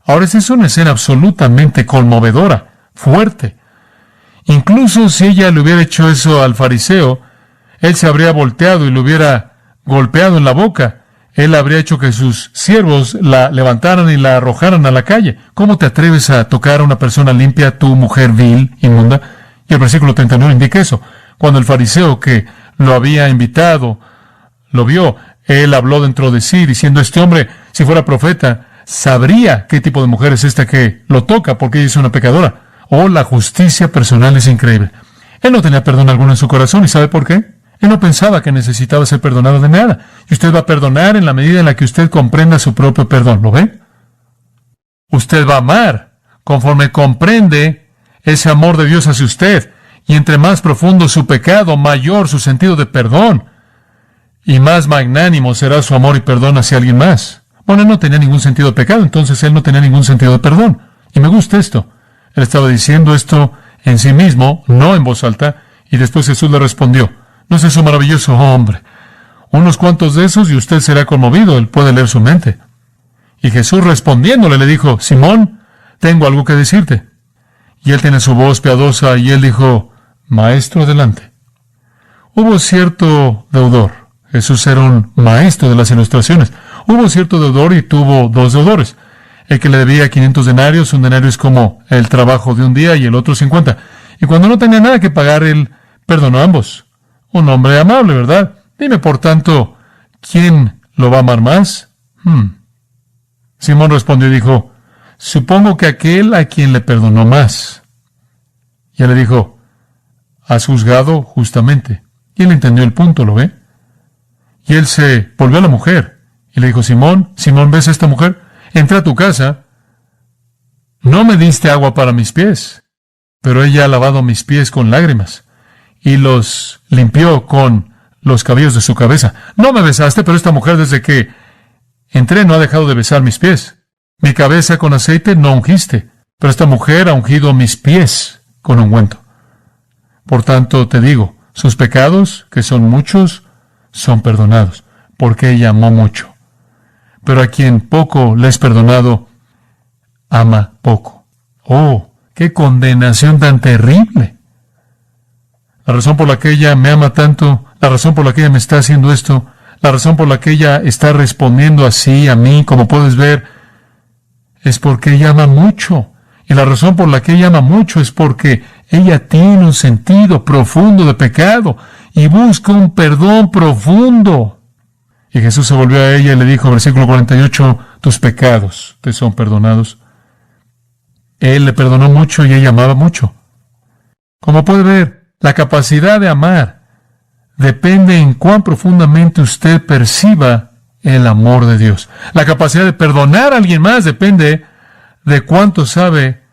Ahora, esa es una escena absolutamente conmovedora, fuerte. Incluso si ella le hubiera hecho eso al fariseo, él se habría volteado y le hubiera golpeado en la boca. Él habría hecho que sus siervos la levantaran y la arrojaran a la calle. ¿Cómo te atreves a tocar a una persona limpia, tu mujer vil, inmunda? Y el versículo 39 indica eso. Cuando el fariseo que lo había invitado lo vio, él habló dentro de sí, diciendo, este hombre, si fuera profeta, sabría qué tipo de mujer es esta que lo toca, porque ella es una pecadora. Oh, la justicia personal es increíble. Él no tenía perdón alguno en su corazón, ¿y sabe por qué? Él no pensaba que necesitaba ser perdonado de nada. Y usted va a perdonar en la medida en la que usted comprenda su propio perdón, ¿lo ve? Usted va a amar conforme comprende ese amor de Dios hacia usted. Y entre más profundo su pecado, mayor su sentido de perdón. Y más magnánimo será su amor y perdón hacia alguien más. Bueno, él no tenía ningún sentido de pecado, entonces él no tenía ningún sentido de perdón. Y me gusta esto. Él estaba diciendo esto en sí mismo, no en voz alta, y después Jesús le respondió, ¿no es eso maravilloso, hombre? Unos cuantos de esos y usted será conmovido, él puede leer su mente. Y Jesús respondiéndole le dijo, Simón, tengo algo que decirte. Y él tiene su voz piadosa y él dijo, Maestro, adelante. Hubo cierto deudor. Jesús era un maestro de las ilustraciones. Hubo cierto deudor y tuvo dos deudores. El que le debía 500 denarios, un denario es como el trabajo de un día y el otro 50. Y cuando no tenía nada que pagar, él perdonó a ambos. Un hombre amable, ¿verdad? Dime, por tanto, ¿quién lo va a amar más? Simón respondió y dijo, supongo que aquel a quien le perdonó más. Y él le dijo, has juzgado justamente. Y él entendió el punto, ¿lo ve? Y él se volvió a la mujer y le dijo, Simón, ¿ves a esta mujer? Entré a tu casa, no me diste agua para mis pies, pero ella ha lavado mis pies con lágrimas y los limpió con los cabellos de su cabeza. No me besaste, pero esta mujer desde que entré no ha dejado de besar mis pies. Mi cabeza con aceite no ungiste, pero esta mujer ha ungido mis pies con ungüento. Por tanto, te digo, sus pecados, que son muchos, son perdonados, porque ella amó mucho. Pero a quien poco le es perdonado, ama poco. ¡Oh, qué condenación tan terrible! La razón por la que ella me ama tanto, la razón por la que ella me está haciendo esto, la razón por la que ella está respondiendo así a mí, como puedes ver, es porque ella ama mucho. Y la razón por la que ella ama mucho es porque ella tiene un sentido profundo de pecado y busca un perdón profundo. Y Jesús se volvió a ella y le dijo, versículo 48, tus pecados te son perdonados. Él le perdonó mucho y ella amaba mucho. Como puede ver, la capacidad de amar depende en cuán profundamente usted perciba el amor de Dios. La capacidad de perdonar a alguien más depende de cuánto sabe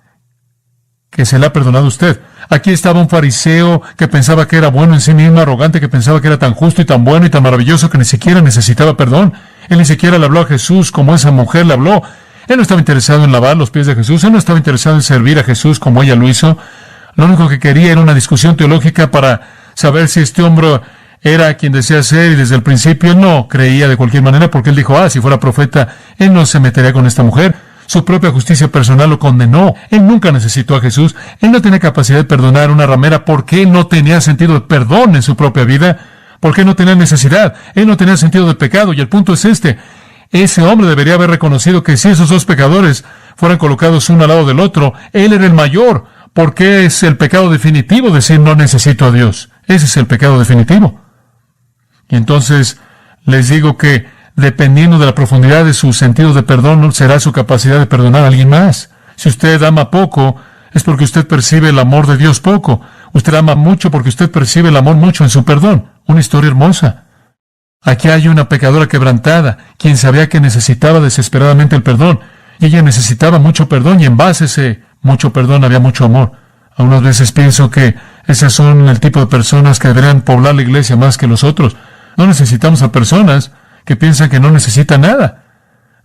que se le ha perdonado a usted. Aquí estaba un fariseo que pensaba que era bueno en sí mismo, arrogante, que pensaba que era tan justo y tan bueno y tan maravilloso que ni siquiera necesitaba perdón. Él ni siquiera le habló a Jesús como esa mujer le habló. Él no estaba interesado en lavar los pies de Jesús, él no estaba interesado en servir a Jesús como ella lo hizo. Lo único que quería era una discusión teológica para saber si este hombre era quien decía ser, y desde el principio él no creía de cualquier manera, porque él dijo, si fuera profeta, él no se metería con esta mujer. Su propia justicia personal lo condenó. Él nunca necesitó a Jesús. Él no tenía capacidad de perdonar a una ramera porque él no tenía sentido de perdón en su propia vida, porque él no tenía necesidad. Él no tenía sentido de pecado. Y el punto es este. Ese hombre debería haber reconocido que si esos dos pecadores fueran colocados uno al lado del otro, él era el mayor, porque es el pecado definitivo decir no necesito a Dios. Ese es el pecado definitivo. Y entonces les digo que dependiendo de la profundidad de su sentido de perdón, será su capacidad de perdonar a alguien más. Si usted ama poco, es porque usted percibe el amor de Dios poco. Usted ama mucho porque usted percibe el amor mucho en su perdón. Una historia hermosa. Aquí hay una pecadora quebrantada, quien sabía que necesitaba desesperadamente el perdón. Y ella necesitaba mucho perdón, y en base a ese mucho perdón había mucho amor. Algunas veces pienso que esas son el tipo de personas que deberían poblar la iglesia más que los otros. No necesitamos a personas que piensan que no necesitan nada.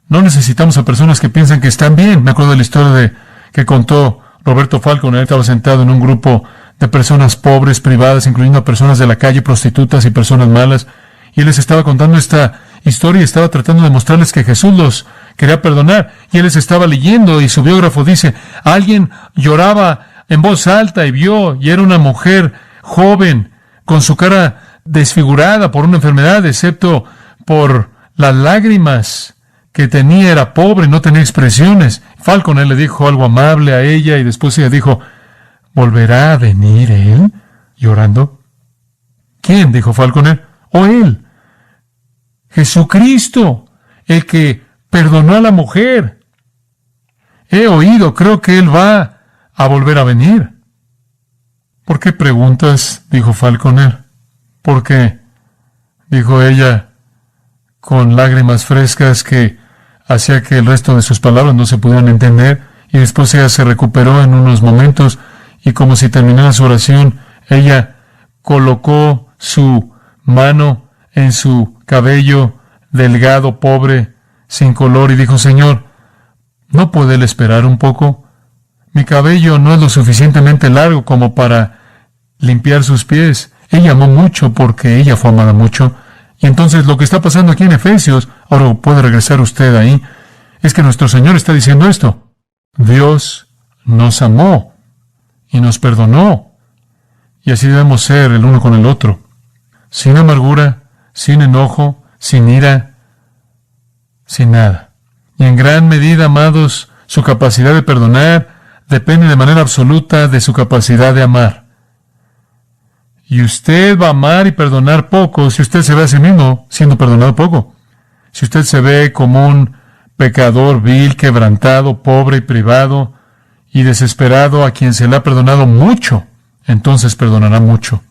No necesitamos a personas que piensan que están bien. Me acuerdo de la historia que contó Roberto Falcon. Él estaba sentado en un grupo de personas pobres, privadas, incluyendo a personas de la calle, prostitutas y personas malas. Y él les estaba contando esta historia y estaba tratando de mostrarles que Jesús los quería perdonar. Y él les estaba leyendo y su biógrafo dice, alguien lloraba en voz alta y era una mujer joven, con su cara desfigurada por una enfermedad, excepto por las lágrimas que tenía, era pobre, no tenía expresiones. Falcon él le dijo algo amable a ella y después ella dijo, ¿volverá a venir él llorando? ¿Quién? Dijo Falconer. ¿O él? Jesucristo, el que perdonó a la mujer. He oído, creo que él va a volver a venir. ¿Por qué preguntas? Dijo Falconer. ¿Por qué? Dijo ella, con lágrimas frescas que hacía que el resto de sus palabras no se pudieran entender, y después ella se recuperó en unos momentos, y como si terminara su oración, ella colocó su mano en su cabello delgado, pobre, sin color, y dijo, Señor, ¿no puede él esperar un poco? Mi cabello no es lo suficientemente largo como para limpiar sus pies. Ella amó mucho porque ella fue amada mucho. Y entonces lo que está pasando aquí en Efesios, ahora puede regresar usted ahí, es que nuestro Señor está diciendo esto. Dios nos amó y nos perdonó. Y así debemos ser el uno con el otro. Sin amargura, sin enojo, sin ira, sin nada. Y en gran medida, amados, su capacidad de perdonar depende de manera absoluta de su capacidad de amar. Y usted va a amar y perdonar poco si usted se ve a sí mismo siendo perdonado poco. Si usted se ve como un pecador vil, quebrantado, pobre y privado y desesperado a quien se le ha perdonado mucho, entonces perdonará mucho.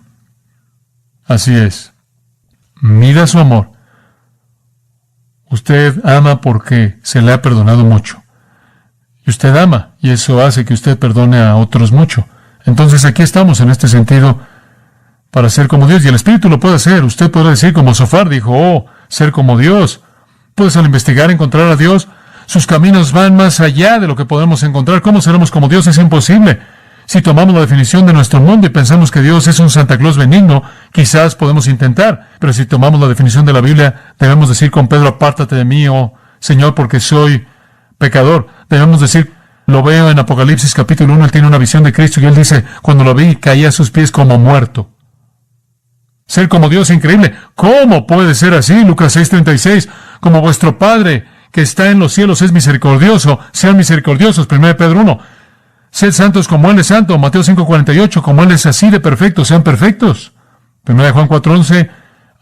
Así es. Mida su amor. Usted ama porque se le ha perdonado mucho. Y usted ama, y eso hace que usted perdone a otros mucho. Entonces aquí estamos en este sentido para ser como Dios, y el Espíritu lo puede hacer. Usted podrá decir como Sofar dijo, ser como Dios. Puedes al investigar, encontrar a Dios. Sus caminos van más allá de lo que podemos encontrar. ¿Cómo seremos como Dios? Es imposible. Si tomamos la definición de nuestro mundo y pensamos que Dios es un Santa Claus benigno, quizás podemos intentar. Pero si tomamos la definición de la Biblia, debemos decir con Pedro, apártate de mí, oh Señor, porque soy pecador. Debemos decir, lo veo en Apocalipsis capítulo 1, él tiene una visión de Cristo y él dice, cuando lo vi, caí a sus pies como muerto. Ser como Dios es increíble. ¿Cómo puede ser así? Lucas 6:36. Como vuestro Padre que está en los cielos es misericordioso, sean misericordiosos. 1 Pedro 1. Sed santos como Él es santo. Mateo 5:48. Como Él es así de perfecto, sean perfectos. 1 Juan 4:11.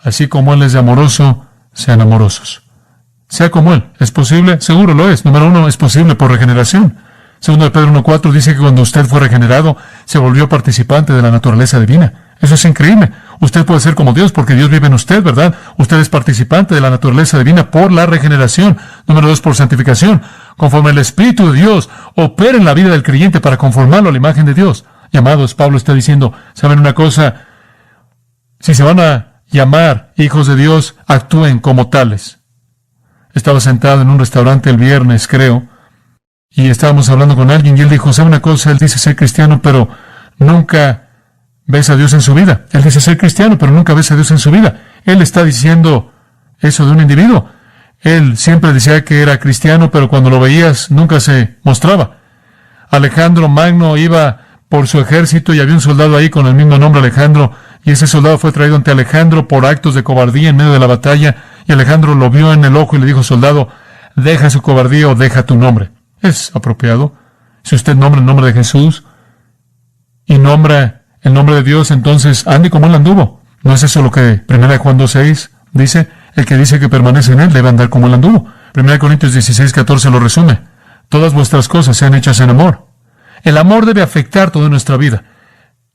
Así como Él es de amoroso, sean amorosos. Sea como Él. ¿Es posible? Seguro lo es. Número 1, es posible por regeneración. 2 Pedro 1:4 dice que cuando usted fue regenerado, se volvió participante de la naturaleza divina. Eso es increíble. Usted puede ser como Dios porque Dios vive en usted, ¿verdad? Usted es participante de la naturaleza divina por la regeneración. Número 2, por santificación. Conforme el Espíritu de Dios opera en la vida del creyente para conformarlo a la imagen de Dios. Y amados, Pablo está diciendo, ¿saben una cosa? Si se van a llamar hijos de Dios, actúen como tales. Estaba sentado en un restaurante el viernes, creo, y estábamos hablando con alguien y él dijo, ¿sabe una cosa? Él dice ser cristiano, pero nunca ves a Dios en su vida. Él dice ser cristiano, pero nunca ves a Dios en su vida. Él está diciendo eso de un individuo. Él siempre decía que era cristiano, pero cuando lo veías nunca se mostraba. Alejandro Magno iba por su ejército y había un soldado ahí con el mismo nombre, Alejandro, y ese soldado fue traído ante Alejandro por actos de cobardía en medio de la batalla, y Alejandro lo vio en el ojo y le dijo, soldado, deja su cobardía o deja tu nombre. Es apropiado. Si usted nombra el nombre de Jesús y nombra el nombre de Dios, entonces ande como Él anduvo. ¿No es eso lo que 1 Juan 2:6 dice? El que dice que permanece en él debe andar como él anduvo. 1 Corintios 16:14 lo resume. Todas vuestras cosas sean hechas en amor. El amor debe afectar toda nuestra vida.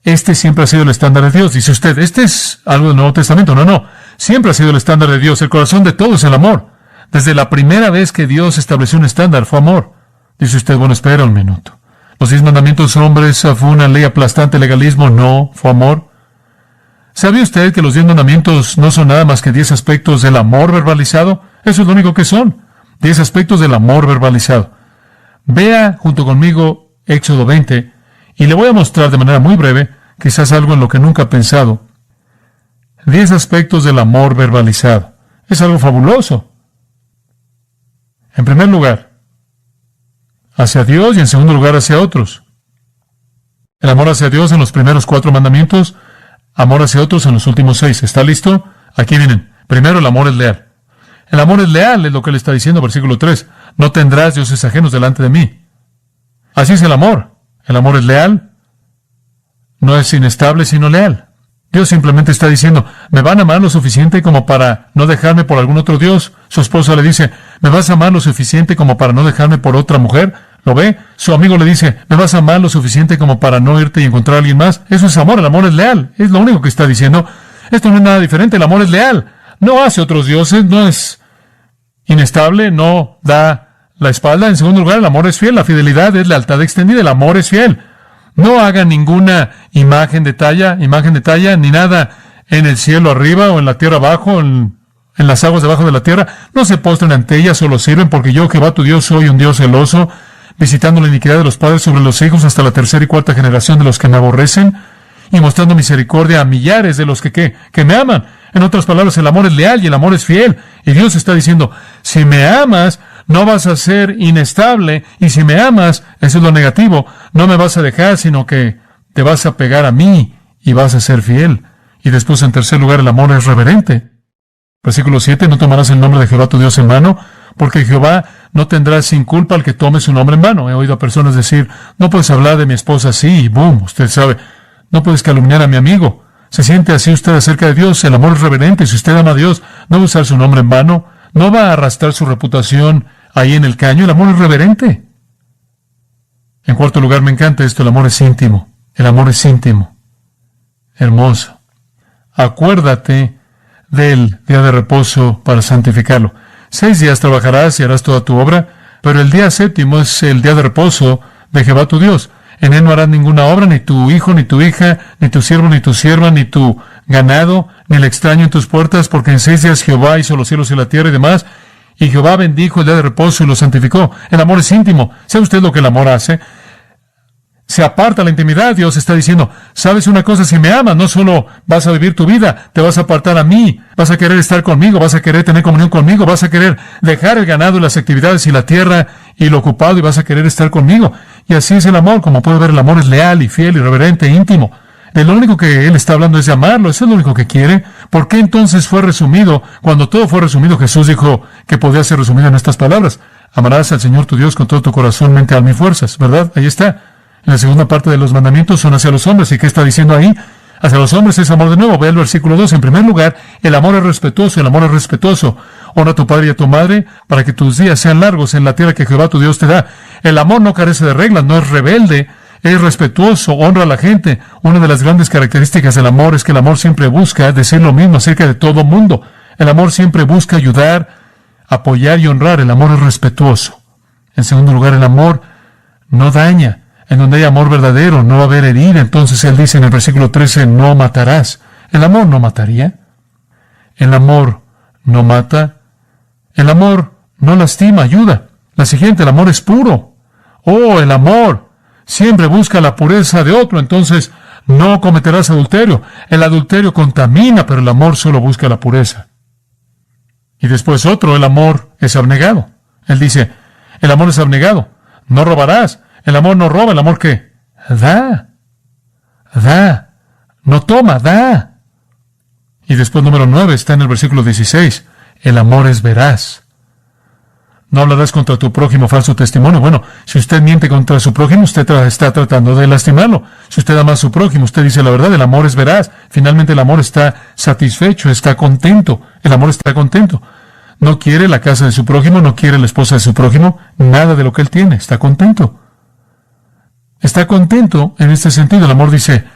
Este siempre ha sido el estándar de Dios. Dice usted, ¿este es algo del Nuevo Testamento? No. Siempre ha sido el estándar de Dios. El corazón de todo es el amor. Desde la primera vez que Dios estableció un estándar, fue amor. Dice usted, bueno, espera un minuto. ¿Los 10 mandamientos hombres fue una ley aplastante, legalismo? No, fue amor. ¿Sabía usted que los 10 mandamientos no son nada más que 10 aspectos del amor verbalizado? Eso es lo único que son. 10 aspectos del amor verbalizado. Vea junto conmigo Éxodo 20 y le voy a mostrar de manera muy breve, quizás algo en lo que nunca he pensado. 10 aspectos del amor verbalizado. Es algo fabuloso. En primer lugar, hacia Dios y en segundo lugar hacia otros. El amor hacia Dios en los primeros 4 mandamientos, amor hacia otros en los últimos 6. ¿Está listo? Aquí vienen. Primero, el amor es leal. El amor es leal, es lo que le está diciendo, versículo 3. No tendrás dioses ajenos delante de mí. Así es el amor. El amor es leal. No es inestable, sino leal. Dios simplemente está diciendo, ¿me van a amar lo suficiente como para no dejarme por algún otro Dios? Su esposa le dice, ¿me vas a amar lo suficiente como para no dejarme por otra mujer? ¿Lo ve? Su amigo le dice, ¿me vas a amar lo suficiente como para no irte y encontrar a alguien más? Eso es amor, el amor es leal. Es lo único que está diciendo. Esto no es nada diferente, el amor es leal. No hace otros dioses, no es inestable, no da la espalda. En segundo lugar, el amor es fiel, la fidelidad es lealtad extendida, el amor es fiel. No hagan ninguna imagen de talla, ni nada en el cielo arriba o en la tierra abajo, en las aguas debajo de la tierra. No se postren ante ellas, solo sirven, porque yo, Jehová tu Dios, soy un Dios celoso, visitando la iniquidad de los padres sobre los hijos hasta la 3ª y 4ª generación de los que me aborrecen, y mostrando misericordia a millares de los que me aman. En otras palabras, el amor es leal y el amor es fiel. Y Dios está diciendo, si me amas, no vas a ser inestable, y si me amas, eso es lo negativo, no me vas a dejar, sino que te vas a pegar a mí y vas a ser fiel. Y después, en tercer lugar, el amor es reverente. Versículo 7, no tomarás el nombre de Jehová tu Dios en vano, porque Jehová no tendrá sin culpa al que tome su nombre en vano. He oído a personas decir, no puedes hablar de mi esposa así, y boom, usted sabe, no puedes calumniar a mi amigo. ¿Se siente así usted acerca de Dios? El amor es reverente. Si usted ama a Dios, no va a usar su nombre en vano, no va a arrastrar su reputación ahí en el caño. El amor es reverente. En cuarto lugar, me encanta esto, el amor es íntimo. El amor es íntimo. Hermoso. Acuérdate del día de reposo para santificarlo. 6 días trabajarás y harás toda tu obra, pero el día 7º es el día de reposo de Jehová tu Dios. En él no harás ninguna obra, ni tu hijo, ni tu hija, ni tu siervo, ni tu sierva, ni tu ganado, ni el extraño en tus puertas, porque en 6 días Jehová hizo los cielos y la tierra y demás, y Jehová bendijo el día de reposo y lo santificó. El amor es íntimo. ¿Sabe usted lo que el amor hace? Se aparta la intimidad. Dios está diciendo, ¿sabes una cosa? Si me amas, no solo vas a vivir tu vida, te vas a apartar a mí, vas a querer estar conmigo, vas a querer tener comunión conmigo, vas a querer dejar el ganado y las actividades y la tierra y lo ocupado y vas a querer estar conmigo. Y así es el amor. Como puede ver, el amor es leal y fiel y reverente e íntimo. De lo único que Él está hablando es de amarlo. Eso es lo único que quiere. ¿Por qué entonces fue resumido? Cuando todo fue resumido, Jesús dijo que podía ser resumido en estas palabras. Amarás al Señor tu Dios con todo tu corazón, mente, alma y fuerzas. ¿Verdad? Ahí está. En la segunda parte de los mandamientos son hacia los hombres. ¿Y qué está diciendo ahí? Hacia los hombres es amor de nuevo. Ve el versículo 2. En primer lugar, el amor es respetuoso. El amor es respetuoso. Honra a tu padre y a tu madre para que tus días sean largos en la tierra que Jehová tu Dios te da. El amor no carece de reglas, no es rebelde, es respetuoso, honra a la gente. Una de las grandes características del amor es que el amor siempre busca decir lo mismo acerca de todo mundo. El amor siempre busca ayudar, apoyar y honrar. El amor es respetuoso. En segundo lugar, el amor no daña. En donde hay amor verdadero, no va a haber herida. Entonces Él dice en el versículo 13, no matarás. El amor no mataría. El amor no mata. El amor no lastima, ayuda. La siguiente, el amor es puro. Oh, el amor siempre busca la pureza de otro. Entonces no cometerás adulterio. El adulterio contamina, pero el amor solo busca la pureza. Y después otro, el amor es abnegado. Él dice, el amor es abnegado. No robarás. El amor no roba, el amor ¿qué? Da. No toma, da. Y después número 9 está en el versículo 16. El amor es veraz. No hablarás contra tu prójimo falso testimonio. Bueno, si usted miente contra su prójimo, usted está tratando de lastimarlo. Si usted ama a su prójimo, usted dice la verdad. El amor es veraz. Finalmente el amor está satisfecho, está contento. El amor está contento. No quiere la casa de su prójimo, no quiere la esposa de su prójimo, nada de lo que él tiene. Está contento. Está contento en este sentido. El amor dice,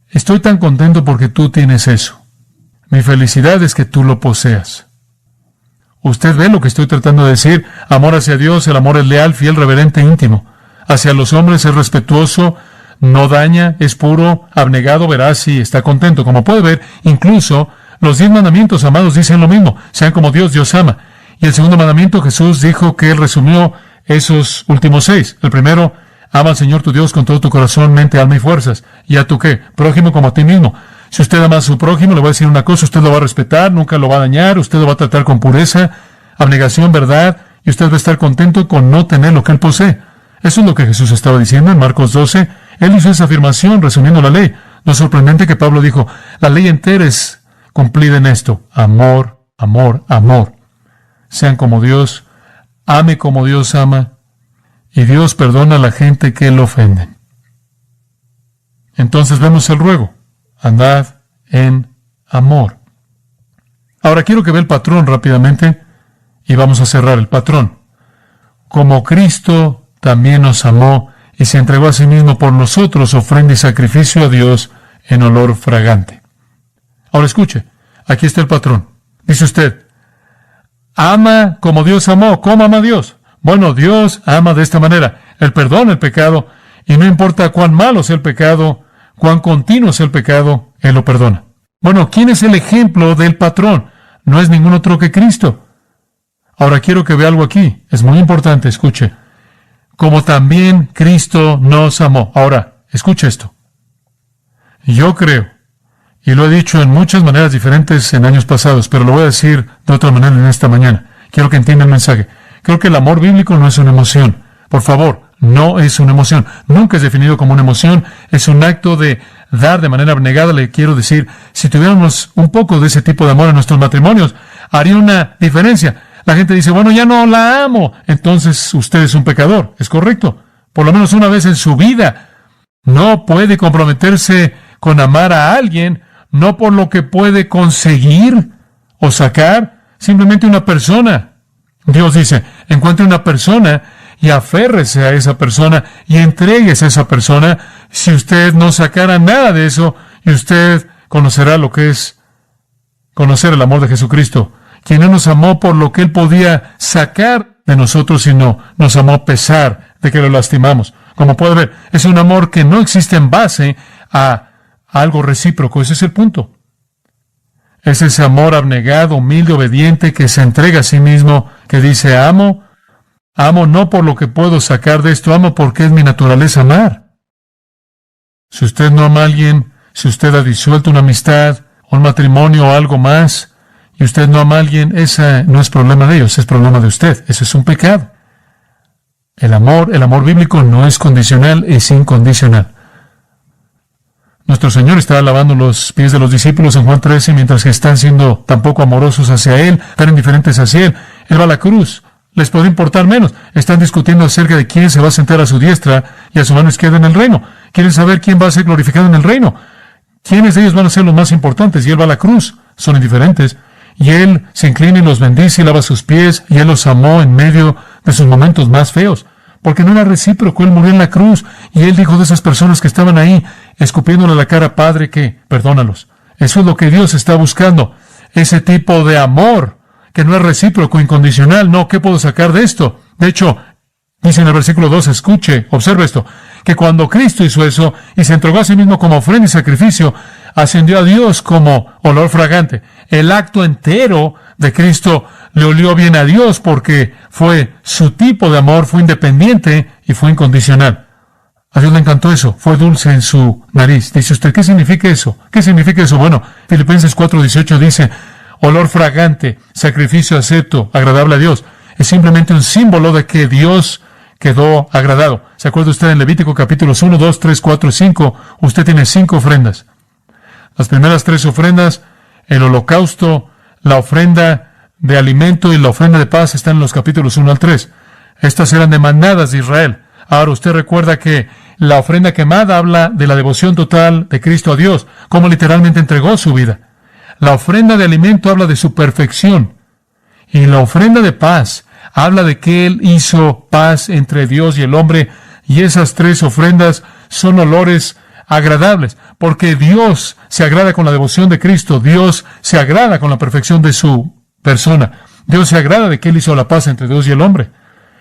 estoy tan contento porque tú tienes eso. Mi felicidad es que tú lo poseas. Usted ve lo que estoy tratando de decir. Amor hacia Dios, el amor es leal, fiel, reverente, íntimo. Hacia los hombres es respetuoso, no daña, es puro, abnegado, veraz y está contento. Como puede ver, incluso los 10 mandamientos, amados, dicen lo mismo. Sean como Dios, Dios ama. Y el segundo mandamiento, Jesús dijo que Él resumió esos últimos 6. El primero, ama al Señor tu Dios con todo tu corazón, mente, alma y fuerzas. ¿Y a tu qué? Prójimo como a ti mismo. Si usted ama a su prójimo, le voy a decir una cosa, usted lo va a respetar, nunca lo va a dañar, usted lo va a tratar con pureza, abnegación, verdad, y usted va a estar contento con no tener lo que él posee. Eso es lo que Jesús estaba diciendo en Marcos 12. Él hizo esa afirmación resumiendo la ley. No es sorprendente que Pablo dijo, la ley entera es cumplida en esto. Amor, amor, amor. Sean como Dios, ame como Dios ama, y Dios perdona a la gente que lo ofenden. Entonces vemos el ruego. Andad en amor. Ahora quiero que vea el patrón rápidamente y vamos a cerrar el patrón. Como Cristo también nos amó y se entregó a sí mismo por nosotros, ofrenda y sacrificio a Dios en olor fragante. Ahora escuche, aquí está el patrón. Dice usted, ama como Dios amó. ¿Cómo ama Dios? Bueno, Dios ama de esta manera. Él perdona el pecado y no importa cuán malo sea el pecado, cuán continuo sea el pecado, Él lo perdona. Bueno, ¿quién es el ejemplo del patrón? No es ningún otro que Cristo. Ahora quiero que vea algo aquí. Es muy importante, escuche. Como también Cristo nos amó. Ahora, escuche esto. Yo creo, y lo he dicho en muchas maneras diferentes en años pasados, pero lo voy a decir de otra manera en esta mañana. Quiero que entienda el mensaje. Creo que el amor bíblico no es una emoción. Por favor, no es una emoción. Nunca es definido como una emoción. Es un acto de dar de manera abnegada. Le quiero decir, si tuviéramos un poco de ese tipo de amor en nuestros matrimonios, haría una diferencia. La gente dice, bueno, ya no la amo. Entonces usted es un pecador. Es correcto. Por lo menos una vez en su vida. No puede comprometerse con amar a alguien, no por lo que puede conseguir o sacar, simplemente una persona. Dios dice, encuentre una persona y aférrese a esa persona y entréguese a esa persona. Si usted no sacara nada de eso, y usted conocerá lo que es conocer el amor de Jesucristo, quien no nos amó por lo que Él podía sacar de nosotros, sino nos amó a pesar de que lo lastimamos. Como puede ver, es un amor que no existe en base a algo recíproco. Ese es el punto. Es ese amor abnegado, humilde, obediente, que se entrega a sí mismo, que dice, amo no por lo que puedo sacar de esto, amo porque es mi naturaleza amar. Si usted no ama a alguien, si usted ha disuelto una amistad, un matrimonio o algo más, y usted no ama a alguien, ese no es problema de ellos, es problema de usted. Ese es un pecado. El amor bíblico no es condicional, es incondicional. Nuestro Señor está lavando los pies de los discípulos en Juan 13, mientras que están siendo tampoco amorosos hacia Él, tan indiferentes hacia Él. Él va a la cruz. Les puede importar menos. Están discutiendo acerca de quién se va a sentar a su diestra y a su mano izquierda en el reino. Quieren saber quién va a ser glorificado en el reino. ¿Quiénes de ellos van a ser los más importantes? Y Él va a la cruz. Son indiferentes. Y Él se inclina y los bendice y lava sus pies. Y Él los amó en medio de sus momentos más feos. Porque no era recíproco. Él murió en la cruz. Y Él dijo de esas personas que estaban ahí, escupiéndole a la cara, Padre, que perdónalos. Eso es lo que Dios está buscando. Ese tipo de amor que no es recíproco, incondicional. No, ¿qué puedo sacar de esto? De hecho, dice en el versículo 2, escuche, observe esto, que cuando Cristo hizo eso y se entregó a sí mismo como ofrenda y sacrificio, ascendió a Dios como olor fragante. El acto entero de Cristo le olió bien a Dios porque fue su tipo de amor, fue independiente y fue incondicional. A Dios le encantó eso, fue dulce en su nariz. Dice usted, ¿qué significa eso? ¿Qué significa eso? Bueno, Filipenses 4:18 dice, olor fragante, sacrificio acepto, agradable a Dios. Es simplemente un símbolo de que Dios quedó agradado. ¿Se acuerda usted en Levítico capítulos 1, 2, 3, 4 y 5? Usted tiene 5 ofrendas. Las primeras 3 ofrendas, el holocausto, la ofrenda de alimento y la ofrenda de paz están en los capítulos 1 al 3. Estas eran demandadas de Israel. Ahora usted recuerda que la ofrenda quemada habla de la devoción total de Cristo a Dios, cómo literalmente entregó su vida. La ofrenda de alimento habla de su perfección. Y la ofrenda de paz habla de que Él hizo paz entre Dios y el hombre. Y esas tres ofrendas son olores agradables, porque Dios se agrada con la devoción de Cristo. Dios se agrada con la perfección de su persona. Dios se agrada de que Él hizo la paz entre Dios y el hombre.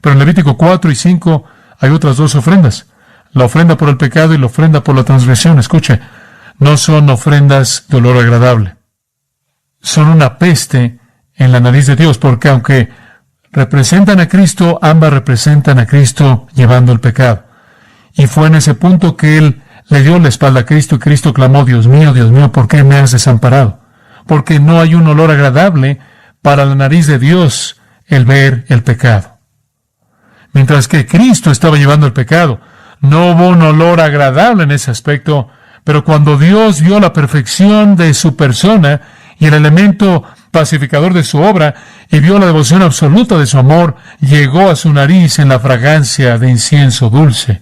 Pero en Levítico 4 y 5 hay otras dos ofrendas. La ofrenda por el pecado y la ofrenda por la transgresión. Escuche, no son ofrendas de olor agradable. Son una peste en la nariz de Dios, porque aunque representan a Cristo, ambas representan a Cristo llevando el pecado. Y fue en ese punto que Él le dio la espalda a Cristo y Cristo clamó, Dios mío, ¿por qué me has desamparado? Porque no hay un olor agradable para la nariz de Dios el ver el pecado. Mientras que Cristo estaba llevando el pecado, no hubo un olor agradable en ese aspecto, pero cuando Dios vio la perfección de su persona y el elemento pacificador de su obra, y vio la devoción absoluta de su amor, llegó a su nariz en la fragancia de incienso dulce.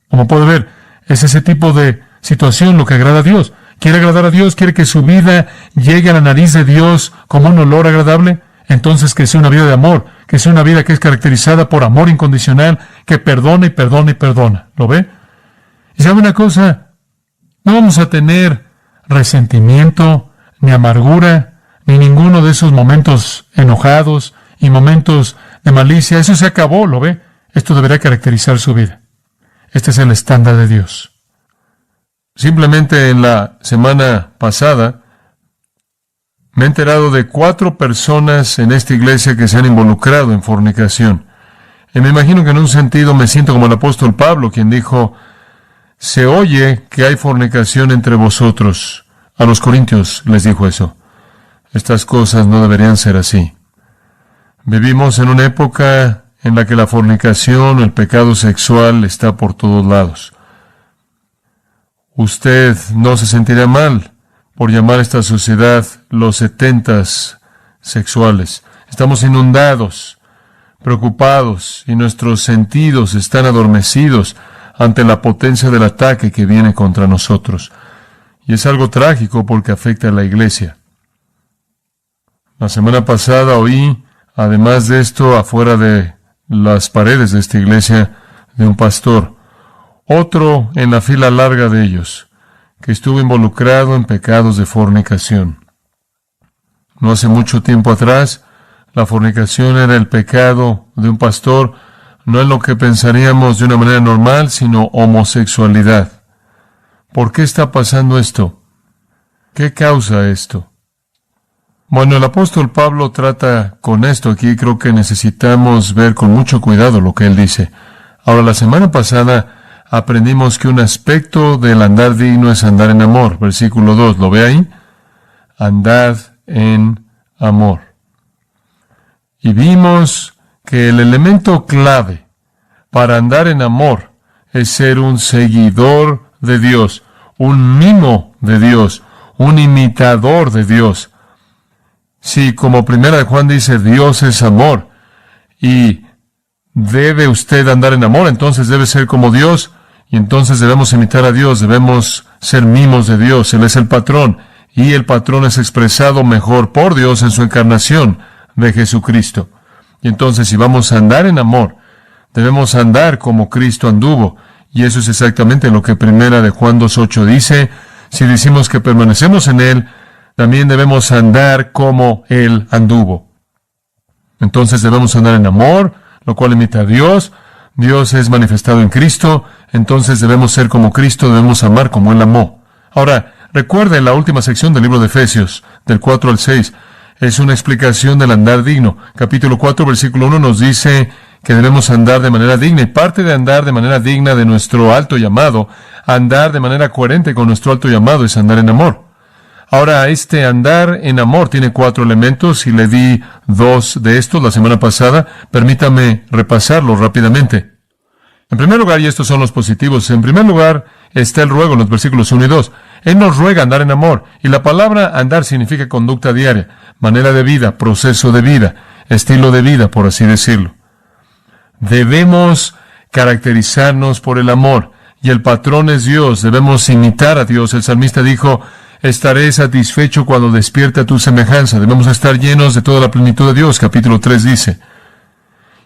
Como puede ver, es ese tipo de situación lo que agrada a Dios. ¿Quiere agradar a Dios? ¿Quiere que su vida llegue a la nariz de Dios como un olor agradable? Entonces que sea una vida de amor, que sea una vida que es caracterizada por amor incondicional, que perdona y perdona y perdona. ¿Lo ve? Y sabe una cosa, no vamos a tener resentimiento, ni amargura, ni ninguno de esos momentos enojados y momentos de malicia. Eso se acabó, ¿lo ve? Esto deberá caracterizar su vida. Este es el estándar de Dios. Simplemente en la semana pasada me he enterado de 4 personas en esta iglesia que se han involucrado en fornicación. Y me imagino que en un sentido me siento como el apóstol Pablo, quien dijo, se oye que hay fornicación entre vosotros. A los corintios les dijo eso. Estas cosas no deberían ser así. Vivimos en una época en la que la fornicación, el pecado sexual está por todos lados. Usted no se sentirá mal por llamar a esta sociedad los 70s sexuales. Estamos inundados, preocupados, y nuestros sentidos están adormecidos ante la potencia del ataque que viene contra nosotros. Y es algo trágico porque afecta a la iglesia. La semana pasada oí, además de esto, afuera de las paredes de esta iglesia, de un pastor, otro en la fila larga de ellos, que estuvo involucrado en pecados de fornicación. No hace mucho tiempo atrás, la fornicación era el pecado de un pastor, no en lo que pensaríamos de una manera normal, sino homosexualidad. ¿Por qué está pasando esto? ¿Qué causa esto? Bueno, el apóstol Pablo trata con esto aquí. Creo que necesitamos ver con mucho cuidado lo que él dice. Ahora, la semana pasada aprendimos que un aspecto del andar digno es andar en amor. Versículo 2, ¿lo ve ahí? Andad en amor. Y vimos que el elemento clave para andar en amor es ser un seguidor de Dios, un mimo de Dios, un imitador de Dios. Si, como primera de Juan dice, Dios es amor, y debe usted andar en amor, entonces debe ser como Dios, y entonces debemos imitar a Dios, debemos ser mimos de Dios. Él es el patrón, y el patrón es expresado mejor por Dios en su encarnación de Jesucristo. Y entonces, si vamos a andar en amor, debemos andar como Cristo anduvo, y eso es exactamente lo que primera de Juan 2:8 dice. Si decimos que permanecemos en Él, también debemos andar como Él anduvo. Entonces debemos andar en amor, lo cual imita a Dios. Dios es manifestado en Cristo, entonces debemos ser como Cristo, debemos amar como Él amó. Ahora, recuerde la última sección del libro de Efesios, del 4 al 6. Es una explicación del andar digno. Capítulo 4, versículo 1 nos dice que debemos andar de manera digna, y parte de andar de manera digna de nuestro alto llamado, andar de manera coherente con nuestro alto llamado, es andar en amor. Ahora, este andar en amor tiene 4 elementos, y le di 2 de estos la semana pasada. Permítame repasarlos rápidamente. En primer lugar, y estos son los positivos, en primer lugar, está el ruego en los versículos 1 y 2. Él nos ruega andar en amor, y la palabra andar significa conducta diaria, manera de vida, proceso de vida, estilo de vida, por así decirlo. Debemos caracterizarnos por el amor, y el patrón es Dios. Debemos imitar a Dios. El salmista dijo, estaré satisfecho cuando despierte a tu semejanza. Debemos estar llenos de toda la plenitud de Dios. Capítulo 3 dice.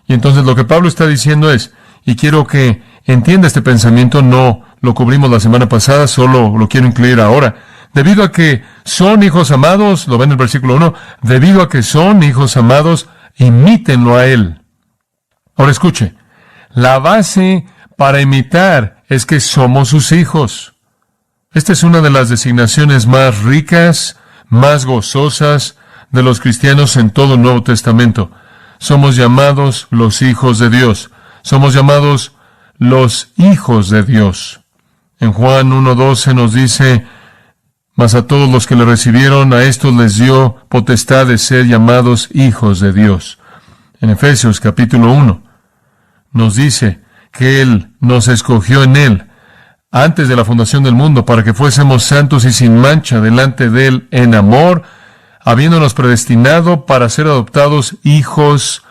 Y entonces lo que Pablo está diciendo es, y quiero que entienda este pensamiento, no lo cubrimos la semana pasada, solo lo quiero incluir ahora. Debido a que son hijos amados, lo ven en el versículo 1, debido a que son hijos amados, imítenlo a Él. Ahora escuche, la base para imitar es que somos sus hijos. Esta es una de las designaciones más ricas, más gozosas de los cristianos en todo el Nuevo Testamento. Somos llamados los hijos de Dios. Somos llamados los hijos de Dios. En Juan 1:12 nos dice, mas a todos los que le recibieron, a estos les dio potestad de ser llamados hijos de Dios. En Efesios capítulo 1 nos dice que Él nos escogió en Él antes de la fundación del mundo para que fuésemos santos y sin mancha delante de Él en amor, habiéndonos predestinado para ser adoptados hijos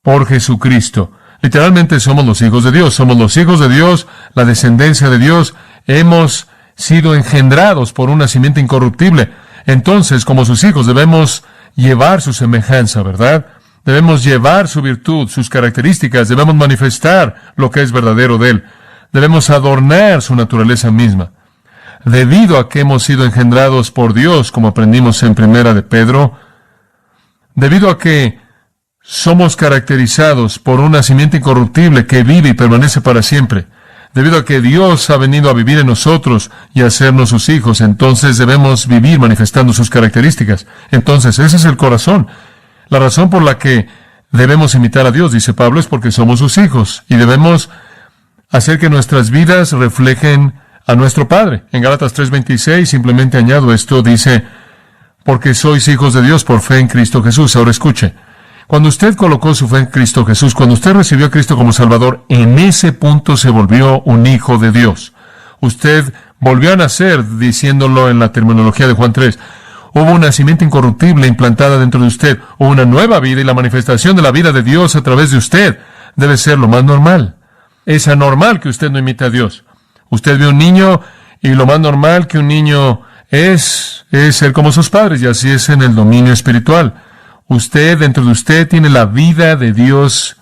por Jesucristo. Literalmente somos los hijos de Dios, somos los hijos de Dios, la descendencia de Dios, hemos sido engendrados por una simiente incorruptible. Entonces, como sus hijos, debemos llevar su semejanza, ¿verdad? Debemos llevar su virtud, sus características, debemos manifestar lo que es verdadero de Él. Debemos adornar su naturaleza misma. Debido a que hemos sido engendrados por Dios, como aprendimos en Primera de Pedro, debido a que somos caracterizados por una simiente incorruptible que vive y permanece para siempre, debido a que Dios ha venido a vivir en nosotros y a hacernos sus hijos, entonces debemos vivir manifestando sus características. Entonces, ese es el corazón. La razón por la que debemos imitar a Dios, dice Pablo, es porque somos sus hijos y debemos hacer que nuestras vidas reflejen a nuestro Padre. En Gálatas 3:26 simplemente añado esto, dice, porque sois hijos de Dios por fe en Cristo Jesús. Ahora escuche, cuando usted colocó su fe en Cristo Jesús, cuando usted recibió a Cristo como Salvador, en ese punto se volvió un hijo de Dios. Usted volvió a nacer, diciéndolo en la terminología de Juan 3. Hubo una simiente incorruptible implantada dentro de usted. Hubo una nueva vida y la manifestación de la vida de Dios a través de usted debe ser lo más normal. Es anormal que usted no imite a Dios. Usted ve un niño y lo más normal que un niño es ser como sus padres, y así es en el dominio espiritual. Usted, dentro de usted, tiene la vida de Dios.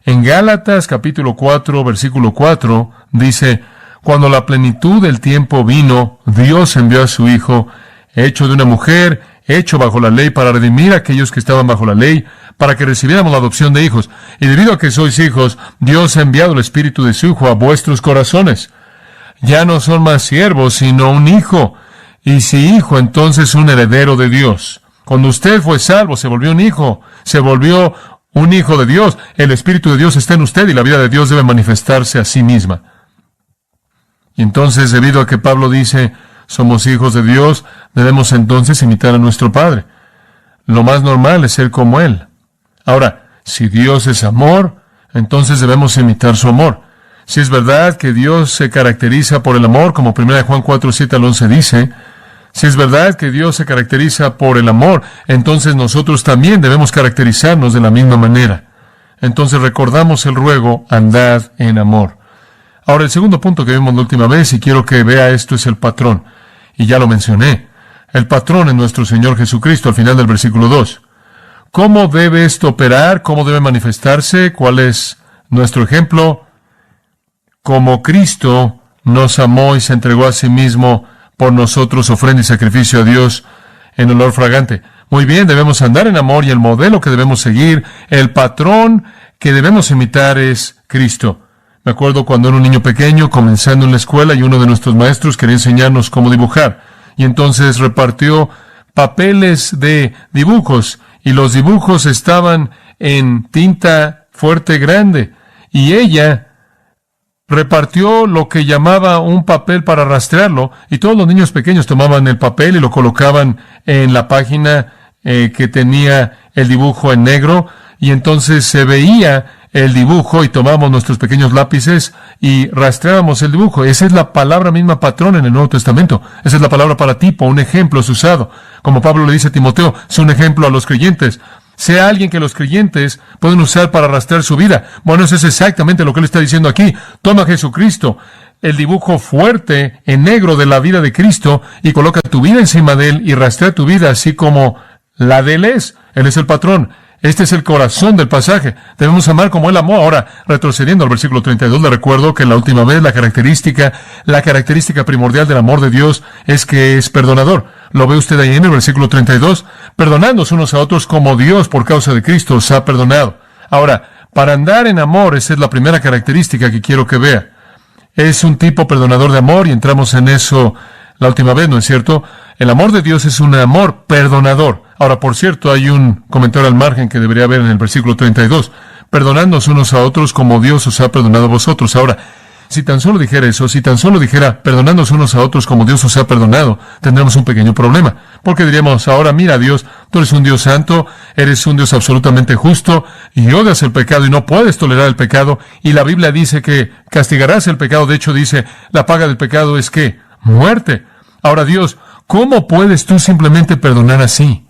En Gálatas capítulo 4, versículo 4, dice, cuando la plenitud del tiempo vino, Dios envió a su Hijo, hecho de una mujer, hecho bajo la ley, para redimir a aquellos que estaban bajo la ley, para que recibiéramos la adopción de hijos. Y debido a que sois hijos, Dios ha enviado el Espíritu de su Hijo a vuestros corazones. Ya no son más siervos, sino un hijo. Y si hijo, entonces un heredero de Dios. Cuando usted fue salvo, se volvió un hijo. Se volvió un hijo de Dios. El Espíritu de Dios está en usted y la vida de Dios debe manifestarse a sí misma. Y entonces, debido a que Pablo dice, somos hijos de Dios, debemos entonces imitar a nuestro Padre. Lo más normal es ser como Él. Ahora, si Dios es amor, entonces debemos imitar su amor. Si es verdad que Dios se caracteriza por el amor, como 1 Juan 4, 7 al 11 dice, si es verdad que Dios se caracteriza por el amor, entonces nosotros también debemos caracterizarnos de la misma manera. Entonces recordamos el ruego, andad en amor. Ahora, el segundo punto que vimos la última vez, y quiero que vea esto, es el patrón. Y ya lo mencioné. El patrón es nuestro Señor Jesucristo, al final del versículo 2. ¿Cómo debe esto operar? ¿Cómo debe manifestarse? ¿Cuál es nuestro ejemplo? Como Cristo nos amó y se entregó a sí mismo por nosotros, ofrenda y sacrificio a Dios en olor fragante. Muy bien, debemos andar en amor, y el modelo que debemos seguir, el patrón que debemos imitar es Cristo. Me acuerdo cuando era un niño pequeño, comenzando en la escuela, y uno de nuestros maestros quería enseñarnos cómo dibujar. Y entonces repartió papeles de dibujos, y los dibujos estaban en tinta fuerte grande. Y ella repartió lo que llamaba un papel para rastrearlo, y todos los niños pequeños tomaban el papel y lo colocaban en la página que tenía el dibujo en negro, y entonces se veía el dibujo y tomamos nuestros pequeños lápices y rastreábamos el dibujo. Esa es la palabra misma patrón en el Nuevo Testamento. Esa es la palabra para tipo, un ejemplo es usado. Como Pablo le dice a Timoteo, es un ejemplo a los creyentes. Sea alguien que los creyentes pueden usar para rastrear su vida. Bueno, eso es exactamente lo que él está diciendo aquí. Toma a Jesucristo, el dibujo fuerte en negro de la vida de Cristo, y coloca tu vida encima de él y rastrea tu vida así como la de él es. Él es el patrón. Este es el corazón del pasaje. Debemos amar como él amó. Ahora, retrocediendo al versículo 32, le recuerdo que la última vez la característica primordial del amor de Dios es que es perdonador. Lo ve usted ahí en el versículo 32. Perdonándonos unos a otros como Dios por causa de Cristo os ha perdonado. Ahora, para andar en amor, esa es la primera característica que quiero que vea. Es un tipo perdonador de amor y entramos en eso la última vez, ¿no es cierto? El amor de Dios es un amor perdonador. Ahora, por cierto, hay un comentario al margen que debería haber en el versículo 32. Perdonándonos unos a otros como Dios os ha perdonado a vosotros. Ahora, si tan solo dijera eso, si tan solo dijera perdonándonos unos a otros como Dios os ha perdonado, tendremos un pequeño problema. Porque diríamos, ahora mira Dios, tú eres un Dios santo, eres un Dios absolutamente justo, y odias el pecado y no puedes tolerar el pecado, y la Biblia dice que castigarás el pecado. De hecho dice, la paga del pecado es ¿qué? Muerte. Ahora Dios, ¿cómo puedes tú simplemente perdonar así?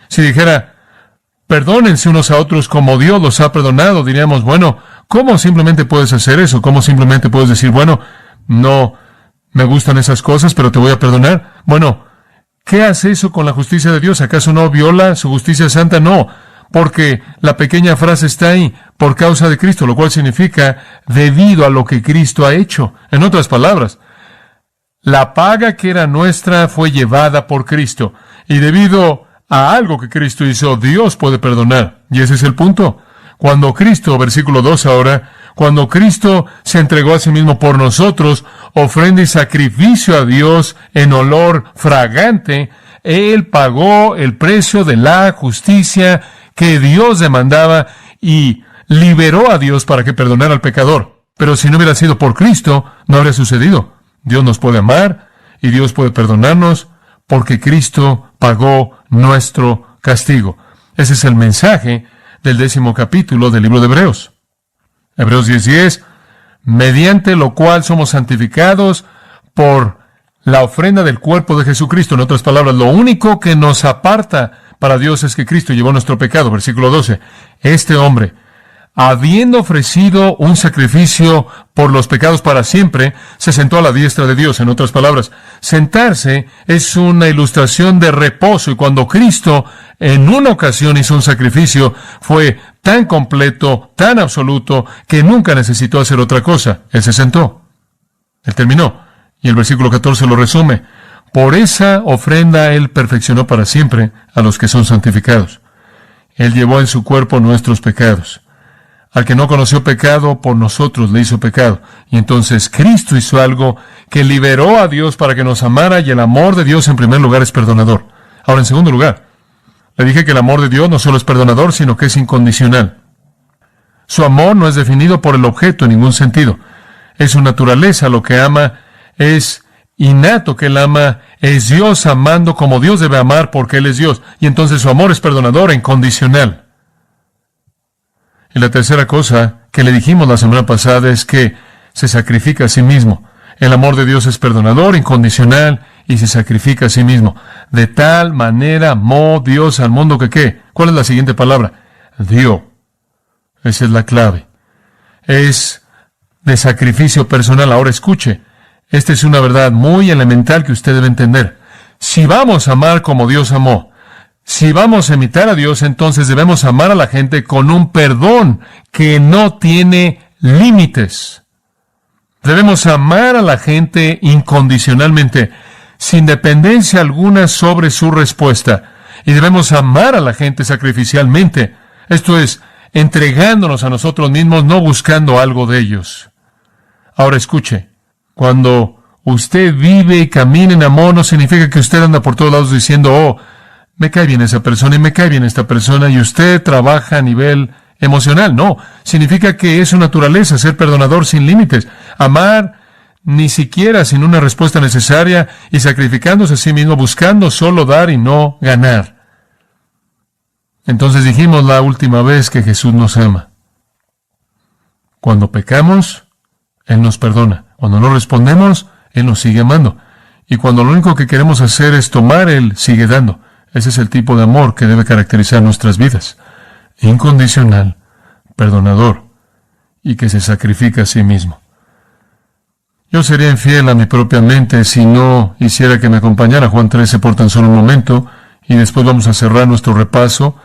Si dijera, perdónense unos a otros como Dios los ha perdonado, diríamos, bueno, ¿cómo simplemente puedes hacer eso? ¿Cómo simplemente puedes decir, bueno, no me gustan esas cosas, pero te voy a perdonar? Bueno, ¿qué hace eso con la justicia de Dios? ¿Acaso no viola su justicia santa? No, porque la pequeña frase está ahí, por causa de Cristo, lo cual significa debido a lo que Cristo ha hecho. En otras palabras, la paga que era nuestra fue llevada por Cristo, y debido a algo que Cristo hizo, Dios puede perdonar. Y ese es el punto. Cuando Cristo, versículo 2 ahora, cuando Cristo se entregó a sí mismo por nosotros, ofrenda y sacrificio a Dios en olor fragante, Él pagó el precio de la justicia que Dios demandaba y liberó a Dios para que perdonara al pecador. Pero si no hubiera sido por Cristo, no habría sucedido. Dios nos puede amar y Dios puede perdonarnos porque Cristo pagó nuestro castigo. Ese es el mensaje del 10º capítulo del libro de Hebreos. Hebreos 10:10, mediante lo cual somos santificados por la ofrenda del cuerpo de Jesucristo. En otras palabras, lo único que nos aparta para Dios es que Cristo llevó nuestro pecado. Versículo 12, este hombre, habiendo ofrecido un sacrificio por los pecados para siempre, se sentó a la diestra de Dios. En otras palabras, sentarse es una ilustración de reposo, y cuando Cristo en una ocasión hizo un sacrificio, fue tan completo, tan absoluto, que nunca necesitó hacer otra cosa. Él se sentó. Él terminó. Y el versículo 14 lo resume. Por esa ofrenda Él perfeccionó para siempre a los que son santificados. Él llevó en su cuerpo nuestros pecados. Al que no conoció pecado, por nosotros le hizo pecado. Y entonces Cristo hizo algo que liberó a Dios para que nos amara, y el amor de Dios en primer lugar es perdonador. Ahora, en segundo lugar, le dije que el amor de Dios no solo es perdonador, sino que es incondicional. Su amor no es definido por el objeto en ningún sentido. Es su naturaleza lo que ama, es innato que Él ama, es Dios amando como Dios debe amar porque Él es Dios. Y entonces su amor es perdonador e incondicional. Y la tercera cosa que le dijimos la semana pasada es que se sacrifica a sí mismo. El amor de Dios es perdonador, incondicional, y se sacrifica a sí mismo. De tal manera amó Dios al mundo que ¿qué? ¿Cuál es la siguiente palabra? Dio. Esa es la clave. Es de sacrificio personal. Ahora escuche, esta es una verdad muy elemental que usted debe entender. Si vamos a amar como Dios amó, si vamos a imitar a Dios, entonces debemos amar a la gente con un perdón que no tiene límites. Debemos amar a la gente incondicionalmente, sin dependencia alguna sobre su respuesta. Y debemos amar a la gente sacrificialmente. Esto es, entregándonos a nosotros mismos, no buscando algo de ellos. Ahora escuche, cuando usted vive y camina en amor, no significa que usted anda por todos lados diciendo, oh, me cae bien esa persona y me cae bien esta persona, y usted trabaja a nivel emocional. No, significa que es su naturaleza ser perdonador sin límites, amar ni siquiera sin una respuesta necesaria y sacrificándose a sí mismo, buscando solo dar y no ganar. Entonces dijimos la última vez que Jesús nos ama. Cuando pecamos, Él nos perdona. Cuando no respondemos, Él nos sigue amando. Y cuando lo único que queremos hacer es tomar, Él sigue dando. Ese es el tipo de amor que debe caracterizar nuestras vidas. Incondicional, perdonador, y que se sacrifica a sí mismo. Yo sería infiel a mi propia mente si no hiciera que me acompañara Juan 13 por tan solo un momento, y después vamos a cerrar nuestro repaso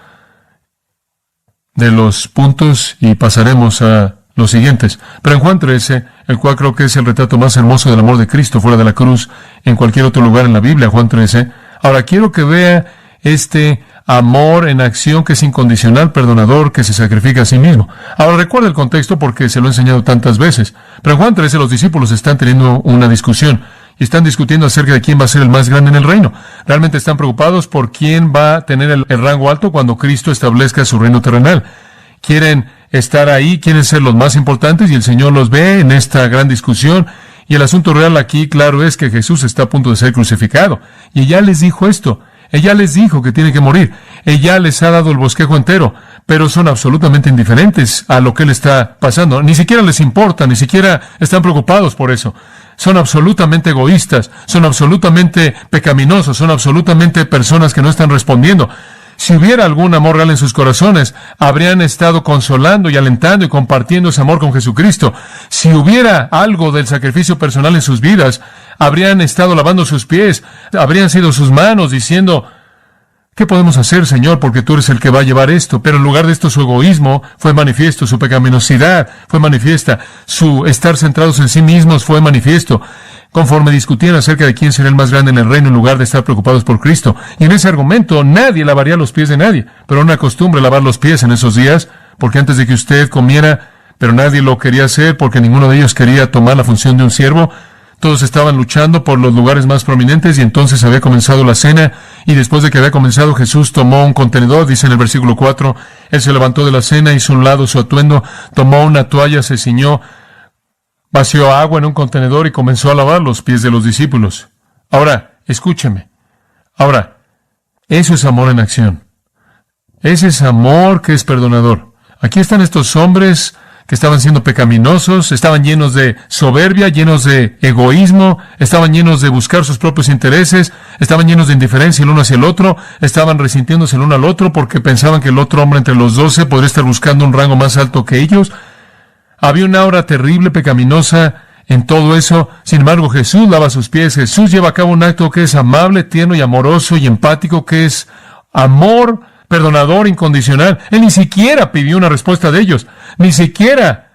de los puntos y pasaremos a los siguientes. Pero en Juan 13, el cual creo que es el retrato más hermoso del amor de Cristo fuera de la cruz en cualquier otro lugar en la Biblia, Juan 13. Ahora quiero que vea este amor en acción que es incondicional, perdonador, que se sacrifica a sí mismo. Ahora recuerda el contexto porque se lo he enseñado tantas veces. Pero en Juan 13 los discípulos están teniendo una discusión y están discutiendo acerca de quién va a ser el más grande en el reino. Realmente están preocupados por quién va a tener el rango alto cuando Cristo establezca su reino terrenal. Quieren estar ahí, quieren ser los más importantes y el Señor los ve en esta gran discusión. Y el asunto real aquí, claro, es que Jesús está a punto de ser crucificado. Y ella les dijo esto. Ella les dijo que tiene que morir. Ella les ha dado el bosquejo entero, pero son absolutamente indiferentes a lo que le está pasando. Ni siquiera les importa, ni siquiera están preocupados por eso. Son absolutamente egoístas, son absolutamente pecaminosos, son absolutamente personas que no están respondiendo. Si hubiera algún amor real en sus corazones, habrían estado consolando y alentando y compartiendo ese amor con Jesucristo. Si hubiera algo del sacrificio personal en sus vidas, habrían estado lavando sus pies, habrían sido sus manos diciendo, ¿qué podemos hacer, Señor? Porque tú eres el que va a llevar esto. Pero en lugar de esto, su egoísmo fue manifiesto, su pecaminosidad fue manifiesta, su estar centrados en sí mismos fue manifiesto, conforme discutían acerca de quién sería el más grande en el reino en lugar de estar preocupados por Cristo. Y en ese argumento, nadie lavaría los pies de nadie. Pero era una costumbre lavar los pies en esos días, porque antes de que usted comiera, pero nadie lo quería hacer porque ninguno de ellos quería tomar la función de un siervo. Todos estaban luchando por los lugares más prominentes y entonces había comenzado la cena y después de que había comenzado Jesús tomó un contenedor, dice en el versículo 4, Él se levantó de la cena, hizo a un lado su atuendo, tomó una toalla, se ciñó, vació agua en un contenedor y comenzó a lavar los pies de los discípulos. Ahora, escúcheme. Ahora, eso es amor en acción. Ese es amor que es perdonador. Aquí están estos hombres que estaban siendo pecaminosos, estaban llenos de soberbia, llenos de egoísmo, estaban llenos de buscar sus propios intereses, estaban llenos de indiferencia el uno hacia el otro, estaban resintiéndose el uno al otro porque pensaban que el otro hombre entre los 12 podría estar buscando un rango más alto que ellos. Había una aura terrible, pecaminosa en todo eso. Sin embargo, Jesús lava sus pies, Jesús lleva a cabo un acto que es amable, tierno y amoroso y empático, que es amor perdonador, incondicional. Él ni siquiera pidió una respuesta de ellos. Ni siquiera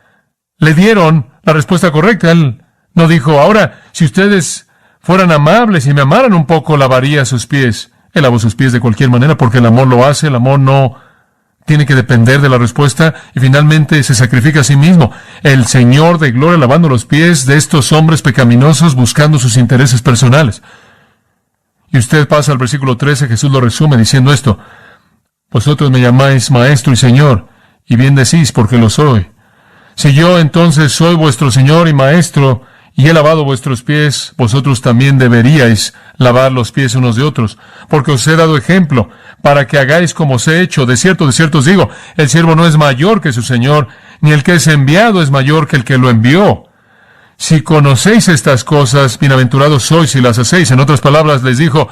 le dieron la respuesta correcta. Él no dijo, ahora, si ustedes fueran amables y me amaran un poco, lavaría sus pies. Él lavó sus pies de cualquier manera porque el amor lo hace. El amor no tiene que depender de la respuesta y finalmente se sacrifica a sí mismo. El Señor de gloria lavando los pies de estos hombres pecaminosos buscando sus intereses personales. Y usted pasa al versículo 13, Jesús lo resume diciendo esto. Vosotros me llamáis Maestro y Señor, y bien decís, porque lo soy. Si yo entonces soy vuestro Señor y Maestro, y he lavado vuestros pies, vosotros también deberíais lavar los pies unos de otros, porque os he dado ejemplo, para que hagáis como os he hecho. De cierto os digo, el siervo no es mayor que su Señor, ni el que es enviado es mayor que el que lo envió. Si conocéis estas cosas, bienaventurados sois si las hacéis. En otras palabras, les dijo,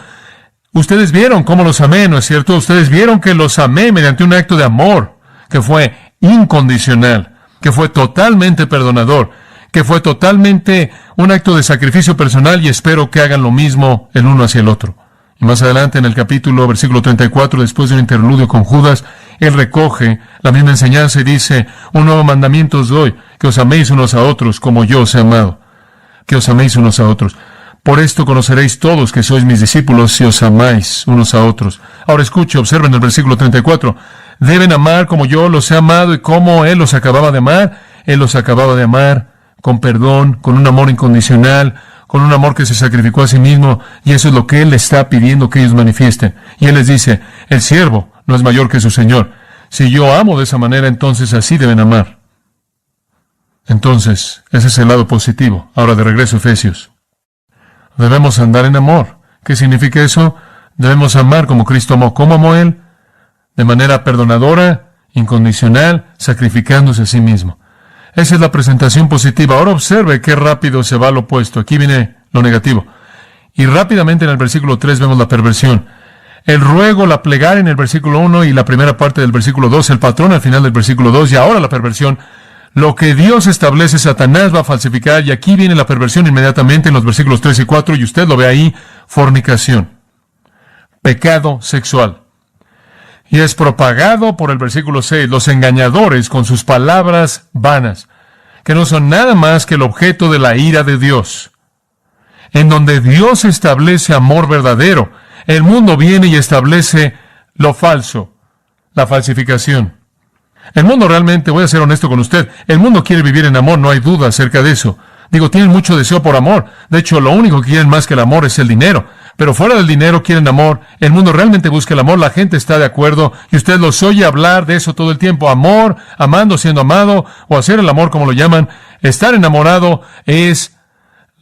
ustedes vieron cómo los amé, ¿no es cierto? Ustedes vieron que los amé mediante un acto de amor, que fue incondicional, que fue totalmente perdonador, que fue totalmente un acto de sacrificio personal y espero que hagan lo mismo el uno hacia el otro. Y más adelante en el capítulo, versículo 34, después de un interludio con Judas, él recoge la misma enseñanza y dice, un nuevo mandamiento os doy, que os améis unos a otros como yo os he amado, que os améis unos a otros. Por esto conoceréis todos que sois mis discípulos si os amáis unos a otros. Ahora escuche, observen el versículo 34. Deben amar como yo los he amado y como Él los acababa de amar. Él los acababa de amar con perdón, con un amor incondicional, con un amor que se sacrificó a sí mismo. Y eso es lo que Él está pidiendo que ellos manifiesten. Y Él les dice, el siervo no es mayor que su Señor. Si yo amo de esa manera, entonces así deben amar. Entonces, ese es el lado positivo. Ahora de regreso a Efesios. Debemos andar en amor. ¿Qué significa eso? Debemos amar como Cristo amó. ¿Cómo amó Él? De manera perdonadora, incondicional, sacrificándose a sí mismo. Esa es la presentación positiva. Ahora observe qué rápido se va al opuesto. Aquí viene lo negativo. Y rápidamente en el versículo 3 vemos la perversión. El ruego, la plegaria en el versículo 1 y la primera parte del versículo 2, el patrón al final del versículo 2 y ahora la perversión. Lo que Dios establece, Satanás va a falsificar, y aquí viene la perversión inmediatamente en los versículos 3 y 4, y usted lo ve ahí, fornicación, pecado sexual. Y es propagado por el versículo 6, los engañadores con sus palabras vanas, que no son nada más que el objeto de la ira de Dios. En donde Dios establece amor verdadero, el mundo viene y establece lo falso, la falsificación. El mundo realmente, voy a ser honesto con usted, el mundo quiere vivir en amor, no hay duda acerca de eso. Digo, tienen mucho deseo por amor. De hecho, lo único que quieren más que el amor es el dinero. Pero fuera del dinero quieren amor. El mundo realmente busca el amor. La gente está de acuerdo. Y usted los oye hablar de eso todo el tiempo. Amor, amando, siendo amado, o hacer el amor como lo llaman. Estar enamorado es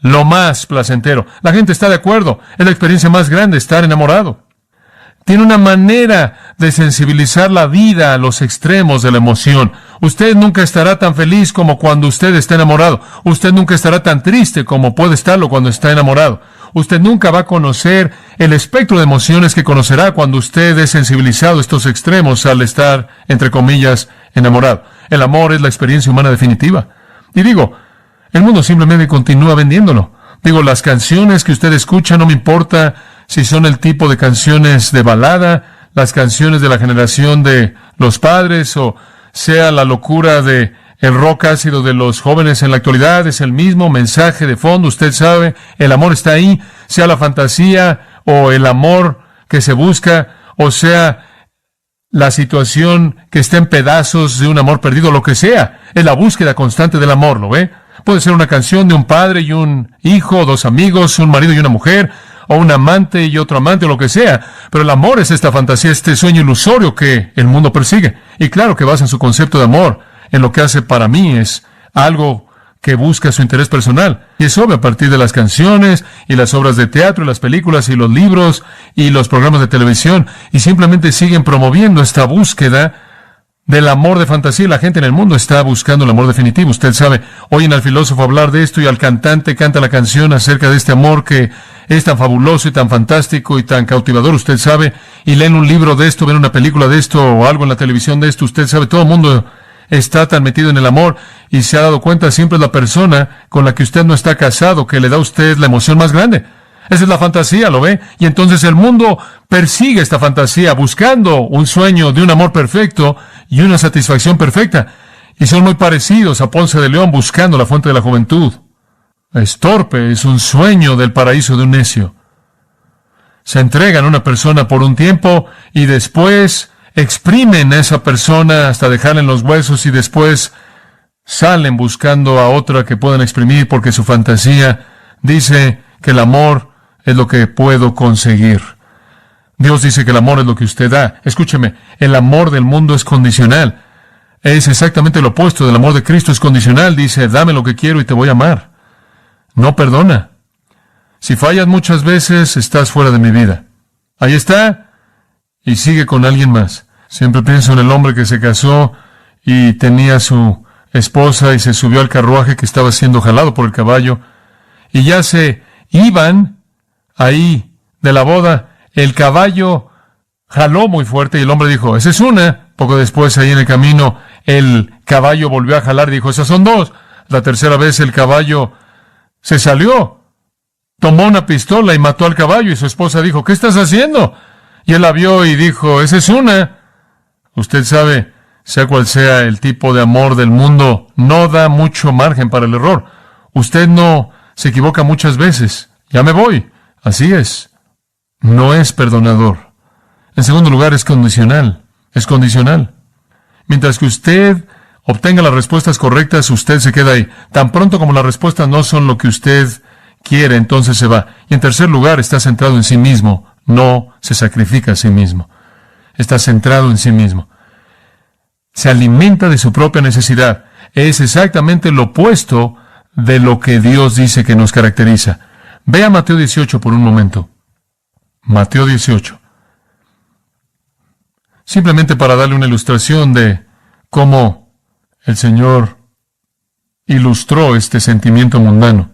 lo más placentero. La gente está de acuerdo. Es la experiencia más grande, estar enamorado. Tiene una manera de sensibilizar la vida a los extremos de la emoción. Usted nunca estará tan feliz como cuando usted está enamorado. Usted nunca estará tan triste como puede estarlo cuando está enamorado. Usted nunca va a conocer el espectro de emociones que conocerá cuando usted es sensibilizado a estos extremos al estar, entre comillas, enamorado. El amor es la experiencia humana definitiva. Y digo, el mundo simplemente continúa vendiéndolo. Digo, las canciones que usted escucha, no me importa si son el tipo de canciones de balada, las canciones de la generación de los padres, o sea la locura de el rock ácido de los jóvenes en la actualidad, es el mismo mensaje de fondo. Usted sabe, el amor está ahí, sea la fantasía o el amor que se busca, o sea la situación que está en pedazos de un amor perdido, lo que sea, es la búsqueda constante del amor, ¿lo ve? Puede ser una canción de un padre y un hijo, dos amigos, un marido y una mujer, o un amante y otro amante, o lo que sea. Pero el amor es esta fantasía, este sueño ilusorio que el mundo persigue. Y claro que basa en su concepto de amor, en lo que hace para mí, es algo que busca su interés personal. Y es obvio a partir de las canciones, y las obras de teatro, y las películas, y los libros, y los programas de televisión, y simplemente siguen promoviendo esta búsqueda del amor de fantasía. La gente en el mundo está buscando el amor definitivo. Usted sabe, oyen al filósofo hablar de esto y al cantante canta la canción acerca de este amor que es tan fabuloso y tan fantástico y tan cautivador, usted sabe, y leen un libro de esto, ven una película de esto o algo en la televisión de esto, usted sabe, todo el mundo está tan metido en el amor y se ha dado cuenta, siempre es la persona con la que usted no está casado que le da a usted la emoción más grande. Esa es la fantasía, ¿lo ve? Y entonces el mundo persigue esta fantasía buscando un sueño de un amor perfecto y una satisfacción perfecta. Y son muy parecidos a Ponce de León buscando la fuente de la juventud. Es torpe, es un sueño del paraíso de un necio. Se entregan a una persona por un tiempo y después exprimen a esa persona hasta dejarla en los huesos y después salen buscando a otra que puedan exprimir porque su fantasía dice que el amor es lo que puedo conseguir. Dios dice que el amor es lo que usted da. Escúcheme, el amor del mundo es condicional. Es exactamente lo opuesto del amor de Cristo, es condicional. Dice, dame lo que quiero y te voy a amar. No perdona. Si fallas muchas veces, estás fuera de mi vida. Ahí está, y sigue con alguien más. Siempre pienso en el hombre que se casó y tenía a su esposa y se subió al carruaje que estaba siendo jalado por el caballo, y ya se iban ahí de la boda. El caballo jaló muy fuerte y el hombre dijo, esa es una. Poco después, ahí en el camino, el caballo volvió a jalar y dijo, esas son dos. La tercera vez el caballo se salió, tomó una pistola y mató al caballo, y su esposa dijo, ¿qué estás haciendo? Y él la vio y dijo, esa es una. Usted sabe, sea cual sea el tipo de amor del mundo, no da mucho margen para el error. Usted no se equivoca muchas veces. Ya me voy. Así es. No es perdonador. En segundo lugar, es condicional. Es condicional. Mientras que usted obtenga las respuestas correctas, usted se queda ahí. Tan pronto como las respuestas no son lo que usted quiere, entonces se va. Y en tercer lugar, está centrado en sí mismo. No se sacrifica a sí mismo. Está centrado en sí mismo. Se alimenta de su propia necesidad. Es exactamente lo opuesto de lo que Dios dice que nos caracteriza. Vea Mateo 18 por un momento. Mateo 18. Simplemente para darle una ilustración de cómo el Señor ilustró este sentimiento mundano.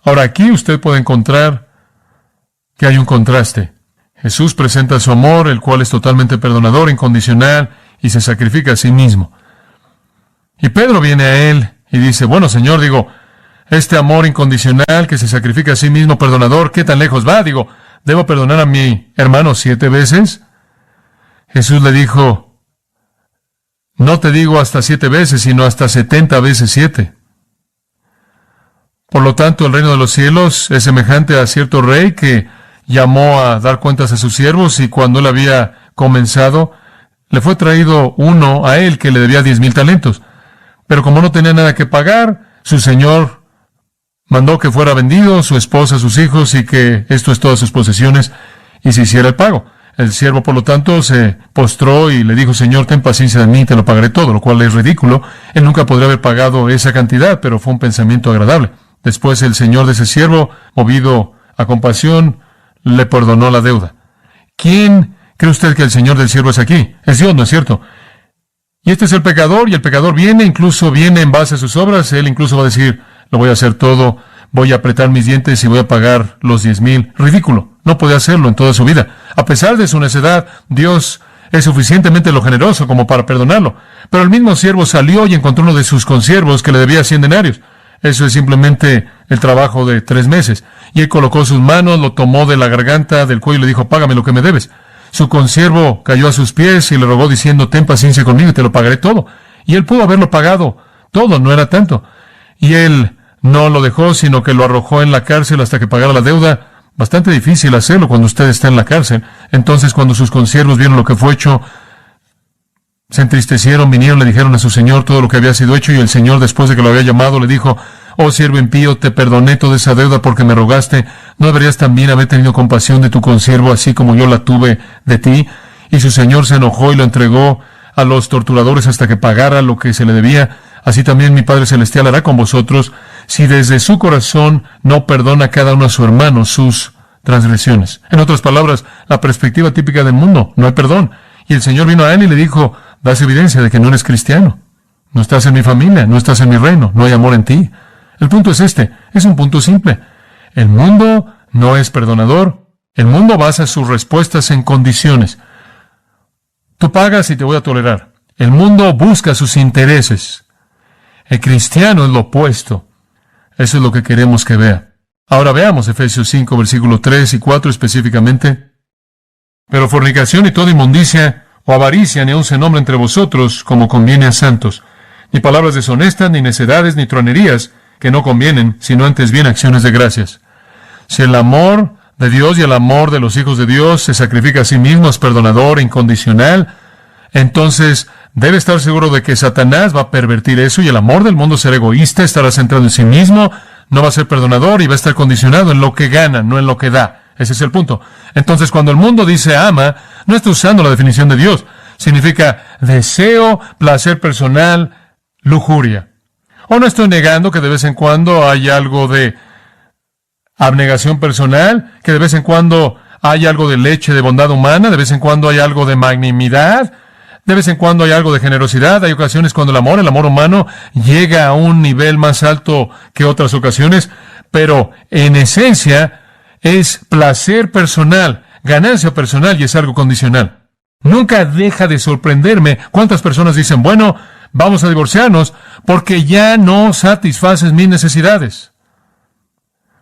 Ahora aquí usted puede encontrar que hay un contraste. Jesús presenta su amor, el cual es totalmente perdonador, incondicional, y se sacrifica a sí mismo. Y Pedro viene a él y dice, bueno, Señor, este amor incondicional que se sacrifica a sí mismo, perdonador, ¿qué tan lejos va? ¿Debo perdonar a mi hermano 7 veces? Jesús le dijo, no te digo hasta 7 veces, sino hasta 70 veces 7. Por lo tanto, el reino de los cielos es semejante a cierto rey que llamó a dar cuentas a sus siervos, y cuando él había comenzado, le fue traído uno a él que le debía 10,000 talentos. Pero como no tenía nada que pagar, su señor mandó que fuera vendido, su esposa, sus hijos, y que esto es todas sus posesiones, y se hiciera el pago. El siervo, por lo tanto, se postró y le dijo, Señor, ten paciencia de mí, te lo pagaré todo, lo cual es ridículo. Él nunca podría haber pagado esa cantidad, pero fue un pensamiento agradable. Después el señor de ese siervo, movido a compasión, le perdonó la deuda. ¿Quién cree usted que el señor del siervo es aquí? Es Dios, ¿no es cierto? Y este es el pecador, y el pecador incluso viene en base a sus obras. Él incluso va a decir, lo voy a hacer todo, voy a apretar mis dientes y voy a pagar los 10,000. Ridículo, no puede hacerlo en toda su vida. A pesar de su necedad, Dios es suficientemente lo generoso como para perdonarlo. Pero el mismo siervo salió y encontró uno de sus consiervos que le debía 100 denarios. Eso es simplemente el trabajo de 3 meses. Y él colocó sus manos, lo tomó de la garganta, del cuello y le dijo, págame lo que me debes. Su consiervo cayó a sus pies y le rogó diciendo, ten paciencia conmigo y te lo pagaré todo. Y él pudo haberlo pagado todo, no era tanto. Y él no lo dejó, sino que lo arrojó en la cárcel hasta que pagara la deuda. Bastante difícil hacerlo cuando usted está en la cárcel. Entonces, cuando sus consiervos vieron lo que fue hecho, se entristecieron, vinieron, le dijeron a su señor todo lo que había sido hecho, y el señor, después de que lo había llamado, le dijo, oh siervo impío, te perdoné toda esa deuda porque me rogaste. ¿No deberías también haber tenido compasión de tu consiervo, así como yo la tuve de ti? Y su señor se enojó y lo entregó a los torturadores hasta que pagara lo que se le debía. Así también mi Padre Celestial hará con vosotros, si desde su corazón no perdona a cada uno a su hermano sus transgresiones. En otras palabras, la perspectiva típica del mundo, no hay perdón. Y el Señor vino a él y le dijo, das evidencia de que no eres cristiano. No estás en mi familia, no estás en mi reino, no hay amor en ti. El punto es es un punto simple. El mundo no es perdonador. El mundo basa sus respuestas en condiciones. Tú pagas y te voy a tolerar. El mundo busca sus intereses. El cristiano es lo opuesto. Eso es lo que queremos que vea. Ahora veamos Efesios 5, versículos 3 y 4 específicamente. Pero fornicación y toda inmundicia o avaricia ni aun se nombra entre vosotros como conviene a santos. Ni palabras deshonestas, ni necedades, ni tronerías, que no convienen, sino antes bien acciones de gracias. Si el amor de Dios y el amor de los hijos de Dios se sacrifica a sí mismo, es perdonador, incondicional, entonces debe estar seguro de que Satanás va a pervertir eso, y el amor del mundo será egoísta, estará centrado en sí mismo, no va a ser perdonador y va a estar condicionado en lo que gana, no en lo que da. Ese es el punto. Entonces, cuando el mundo dice ama, no está usando la definición de Dios. Significa deseo, placer personal, lujuria. O no estoy negando que de vez en cuando hay algo de abnegación personal, que de vez en cuando hay algo de leche de bondad humana, de vez en cuando hay algo de magnanimidad, de vez en cuando hay algo de generosidad. Hay ocasiones cuando el amor humano llega a un nivel más alto que otras ocasiones, pero en esencia es placer personal, ganancia personal, y es algo condicional. Nunca deja de sorprenderme cuántas personas dicen, bueno, vamos a divorciarnos porque ya no satisfaces mis necesidades.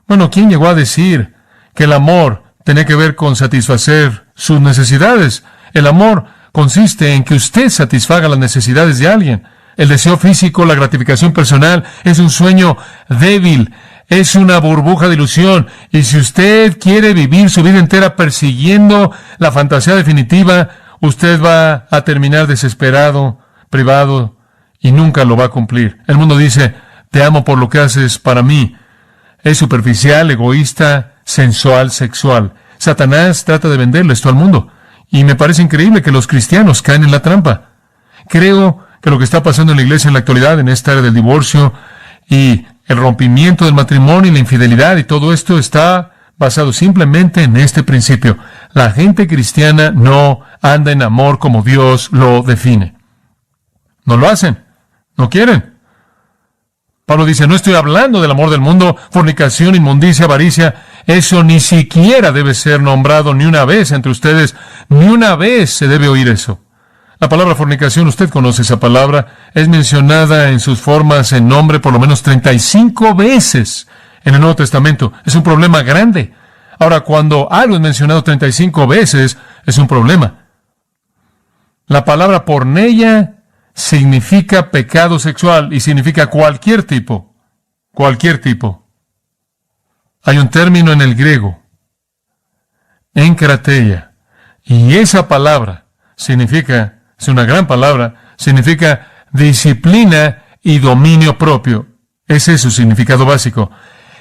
Bueno, ¿quién llegó a decir que el amor tenía que ver con satisfacer sus necesidades? El amor consiste en que usted satisfaga las necesidades de alguien. El deseo físico, la gratificación personal, es un sueño débil, es una burbuja de ilusión. Y si usted quiere vivir su vida entera persiguiendo la fantasía definitiva, usted va a terminar desesperado, privado, y nunca lo va a cumplir. El mundo dice, te amo por lo que haces para mí. Es superficial, egoísta, sensual, sexual. Satanás trata de venderle esto al mundo. Y me parece increíble que los cristianos caen en la trampa. Creo que lo que está pasando en la iglesia en la actualidad, en esta era del divorcio y el rompimiento del matrimonio y la infidelidad y todo esto, está basado simplemente en este principio. La gente cristiana no anda en amor como Dios lo define. No lo hacen. No quieren. Pablo dice, no estoy hablando del amor del mundo, fornicación, inmundicia, avaricia. Eso ni siquiera debe ser nombrado ni una vez entre ustedes. Ni una vez se debe oír eso. La palabra fornicación, usted conoce esa palabra, es mencionada en sus formas en nombre por lo menos 35 veces en el Nuevo Testamento. Es un problema grande. Ahora, cuando algo es mencionado 35 veces, es un problema. La palabra porneia significa pecado sexual y significa cualquier tipo. Cualquier tipo. Hay un término en el griego, enkrateia, y esa palabra significa, es una gran palabra, significa disciplina y dominio propio. Ese es su significado básico.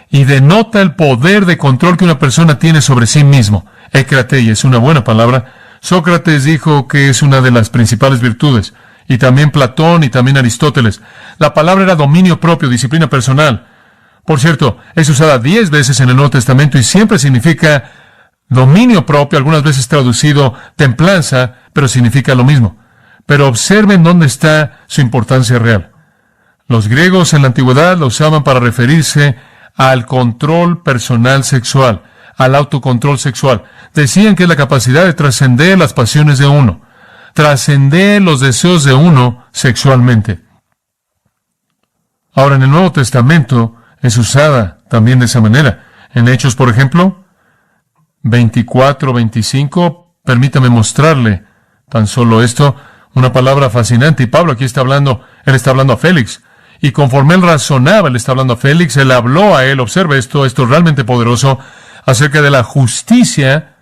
Y denota el poder de control que una persona tiene sobre sí mismo. Enkrateia es una buena palabra. Sócrates dijo que es una de las principales virtudes. Y también Platón y también Aristóteles. La palabra era dominio propio, disciplina personal. Por cierto, es usada 10 veces en el Nuevo Testamento y siempre significa dominio propio, algunas veces traducido templanza, pero significa lo mismo. Pero observen dónde está su importancia real. Los griegos en la antigüedad lo usaban para referirse al control personal sexual, al autocontrol sexual. Decían que es la capacidad de trascender las pasiones de uno, trascender los deseos de uno sexualmente. Ahora, en el Nuevo Testamento es usada también de esa manera. En Hechos, por ejemplo, 24-25, permítame mostrarle tan solo esto, una palabra fascinante. Y Pablo aquí está hablando, él está hablando a Félix. Y conforme él razonaba, él está hablando a Félix, él habló a él, observe esto es realmente poderoso, acerca de la justicia,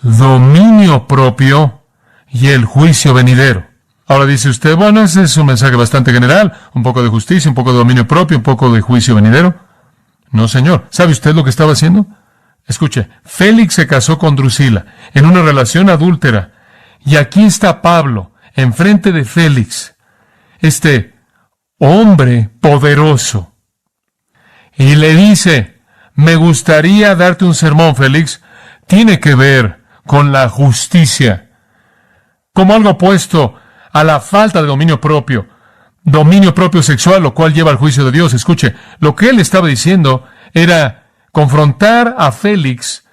dominio propio y el juicio venidero. Ahora dice usted, bueno, ese es un mensaje bastante general, un poco de justicia, un poco de dominio propio, un poco de juicio venidero. No, señor. ¿Sabe usted lo que estaba haciendo? Escuche, Félix se casó con Drusila en una relación adúltera. Y aquí está Pablo, enfrente de Félix, este hombre poderoso. Y le dice, me gustaría darte un sermón, Félix. Tiene que ver con la justicia, como algo opuesto a la falta de dominio propio sexual, lo cual lleva al juicio de Dios. Escuche, lo que él estaba diciendo era confrontar a Félix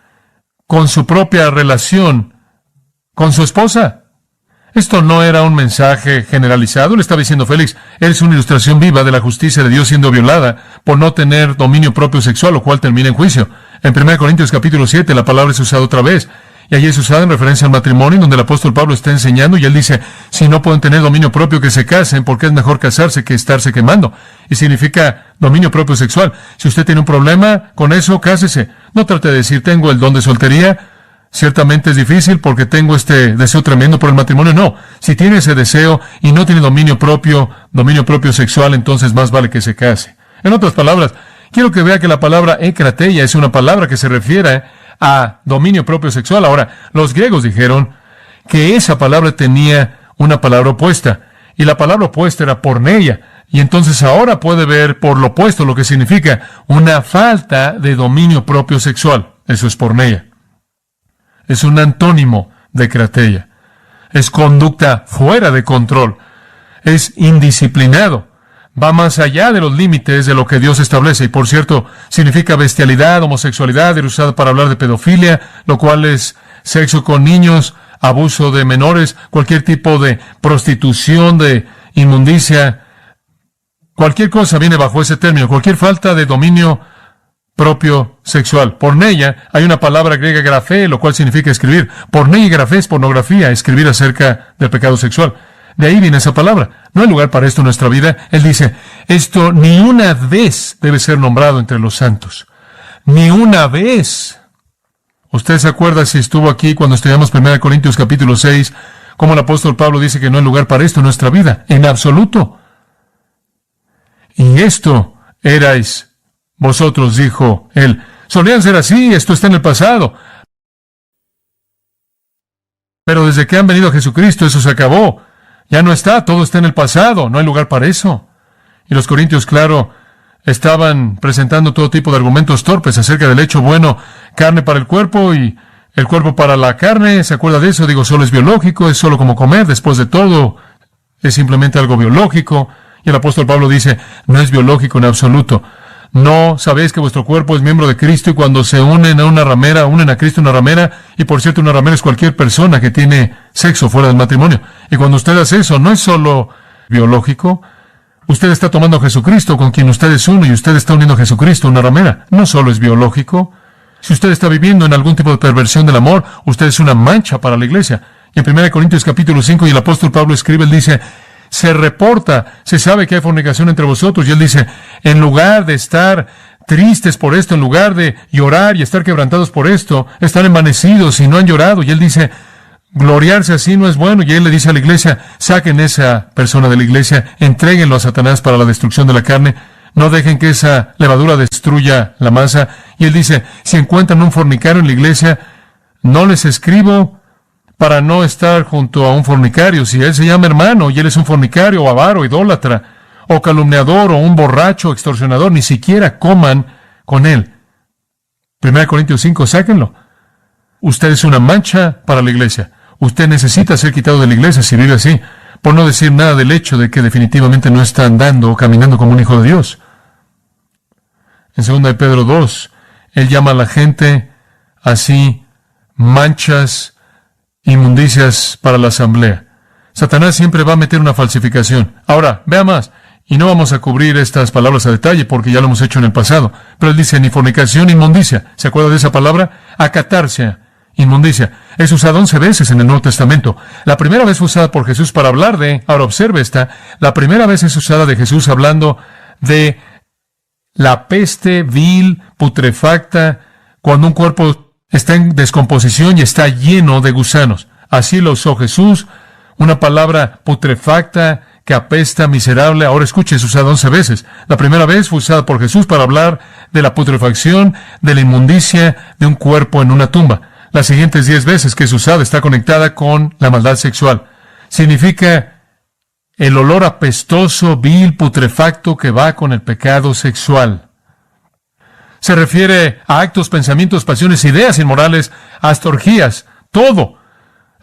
con su propia relación con su esposa. Esto no era un mensaje generalizado. Le estaba diciendo, Félix, eres una ilustración viva de la justicia de Dios siendo violada por no tener dominio propio sexual, lo cual termina en juicio. En 1 Corintios capítulo 7, la palabra es usada otra vez. Y allí es usada en referencia al matrimonio, donde el apóstol Pablo está enseñando, y él dice, si no pueden tener dominio propio, que se casen, porque es mejor casarse que estarse quemando. Y significa dominio propio sexual. Si usted tiene un problema con eso, cásese. No trate de decir, tengo el don de soltería. Ciertamente es difícil porque tengo este deseo tremendo por el matrimonio. No, si tiene ese deseo y no tiene dominio propio sexual, entonces más vale que se case. En otras palabras, quiero que vea que la palabra enkrateia es una palabra que se refiere a dominio propio sexual. Ahora, los griegos dijeron que esa palabra tenía una palabra opuesta, y la palabra opuesta era porneia, y entonces ahora puede ver por lo opuesto lo que significa una falta de dominio propio sexual. Eso es porneia. Es un antónimo de krateia. Es conducta fuera de control. Es indisciplinado. Va más allá de los límites de lo que Dios establece. Y por cierto, significa bestialidad, homosexualidad, era usado para hablar de pedofilia, lo cual es sexo con niños, abuso de menores, cualquier tipo de prostitución, de inmundicia. Cualquier cosa viene bajo ese término. Cualquier falta de dominio propio sexual. Porneia, hay una palabra griega grafé, lo cual significa escribir. Porneia y grafé es pornografía, escribir acerca del pecado sexual. De ahí viene esa palabra. No hay lugar para esto en nuestra vida. Él dice, esto ni una vez debe ser nombrado entre los santos. Ni una vez. Usted se acuerda si estuvo aquí cuando estudiamos 1 Corintios capítulo 6, como el apóstol Pablo dice que no hay lugar para esto en nuestra vida. En absoluto. Y esto erais vosotros, dijo él. Solían ser así, esto está en el pasado. Pero desde que han venido a Jesucristo, eso se acabó. Ya no está, todo está en el pasado, no hay lugar para eso. Y los corintios, claro, estaban presentando todo tipo de argumentos torpes acerca del hecho bueno, carne para el cuerpo y el cuerpo para la carne. ¿Se acuerda de eso? Digo, solo es biológico, es solo como comer, después de todo, es simplemente algo biológico. Y el apóstol Pablo dice, no es biológico en absoluto. No sabéis que vuestro cuerpo es miembro de Cristo y cuando se unen a una ramera, unen a Cristo una ramera, y por cierto una ramera es cualquier persona que tiene sexo fuera del matrimonio. Y cuando usted hace eso, no es solo biológico, usted está tomando a Jesucristo con quien usted es uno y usted está uniendo a Jesucristo una ramera. No solo es biológico. Si usted está viviendo en algún tipo de perversión del amor, usted es una mancha para la iglesia. Y en 1 Corintios capítulo 5, y el apóstol Pablo escribe, él dice, se reporta, se sabe que hay fornicación entre vosotros, y él dice, en lugar de estar tristes por esto, en lugar de llorar y estar quebrantados por esto, están envanecidos y no han llorado, y él dice, gloriarse así no es bueno, y él le dice a la iglesia, saquen esa persona de la iglesia, entréguenlo a Satanás para la destrucción de la carne, no dejen que esa levadura destruya la masa, y él dice, si encuentran un fornicario en la iglesia, no les escribo para no estar junto a un fornicario. Si él se llama hermano y él es un fornicario o avaro, idólatra, o calumniador, o un borracho, extorsionador, ni siquiera coman con él. 1 Corintios 5, sáquenlo. Usted es una mancha para la iglesia. Usted necesita ser quitado de la iglesia si vive así, por no decir nada del hecho de que definitivamente no está andando o caminando como un hijo de Dios. En 2 de Pedro 2, él llama a la gente así, manchas, inmundicias para la asamblea. Satanás siempre va a meter una falsificación. Ahora, vea más, y no vamos a cubrir estas palabras a detalle porque ya lo hemos hecho en el pasado, pero él dice ni fornicación, inmundicia. ¿Se acuerda de esa palabra? Acatarsia, inmundicia. Es usada 11 veces en el Nuevo Testamento. La primera vez fue usada por Jesús para hablar de, ahora observe esta, la primera vez es usada de Jesús hablando de la peste vil, putrefacta, cuando un cuerpo está en descomposición y está lleno de gusanos. Así lo usó Jesús, una palabra putrefacta, que apesta, miserable. Ahora escuche, es usada 11 veces. La primera vez fue usada por Jesús para hablar de la putrefacción, de la inmundicia de un cuerpo en una tumba. Las siguientes 10 veces que es usada está conectada con la maldad sexual. Significa el olor apestoso, vil, putrefacto que va con el pecado sexual. Se refiere a actos, pensamientos, pasiones, ideas inmorales, hasta orgías, todo.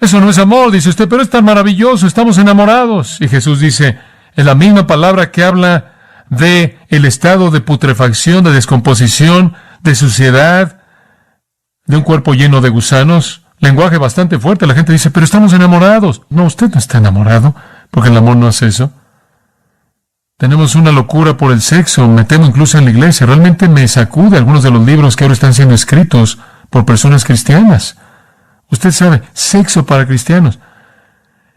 Eso no es amor, dice usted, pero es tan maravilloso, estamos enamorados. Y Jesús dice, es la misma palabra que habla de el estado de putrefacción, de descomposición, de suciedad, de un cuerpo lleno de gusanos. Lenguaje bastante fuerte, la gente dice, pero estamos enamorados. No, usted no está enamorado, porque el amor no hace eso. Tenemos una locura por el sexo, me temo incluso en la iglesia. Realmente me sacude algunos de los libros que ahora están siendo escritos por personas cristianas. Usted sabe, sexo para cristianos.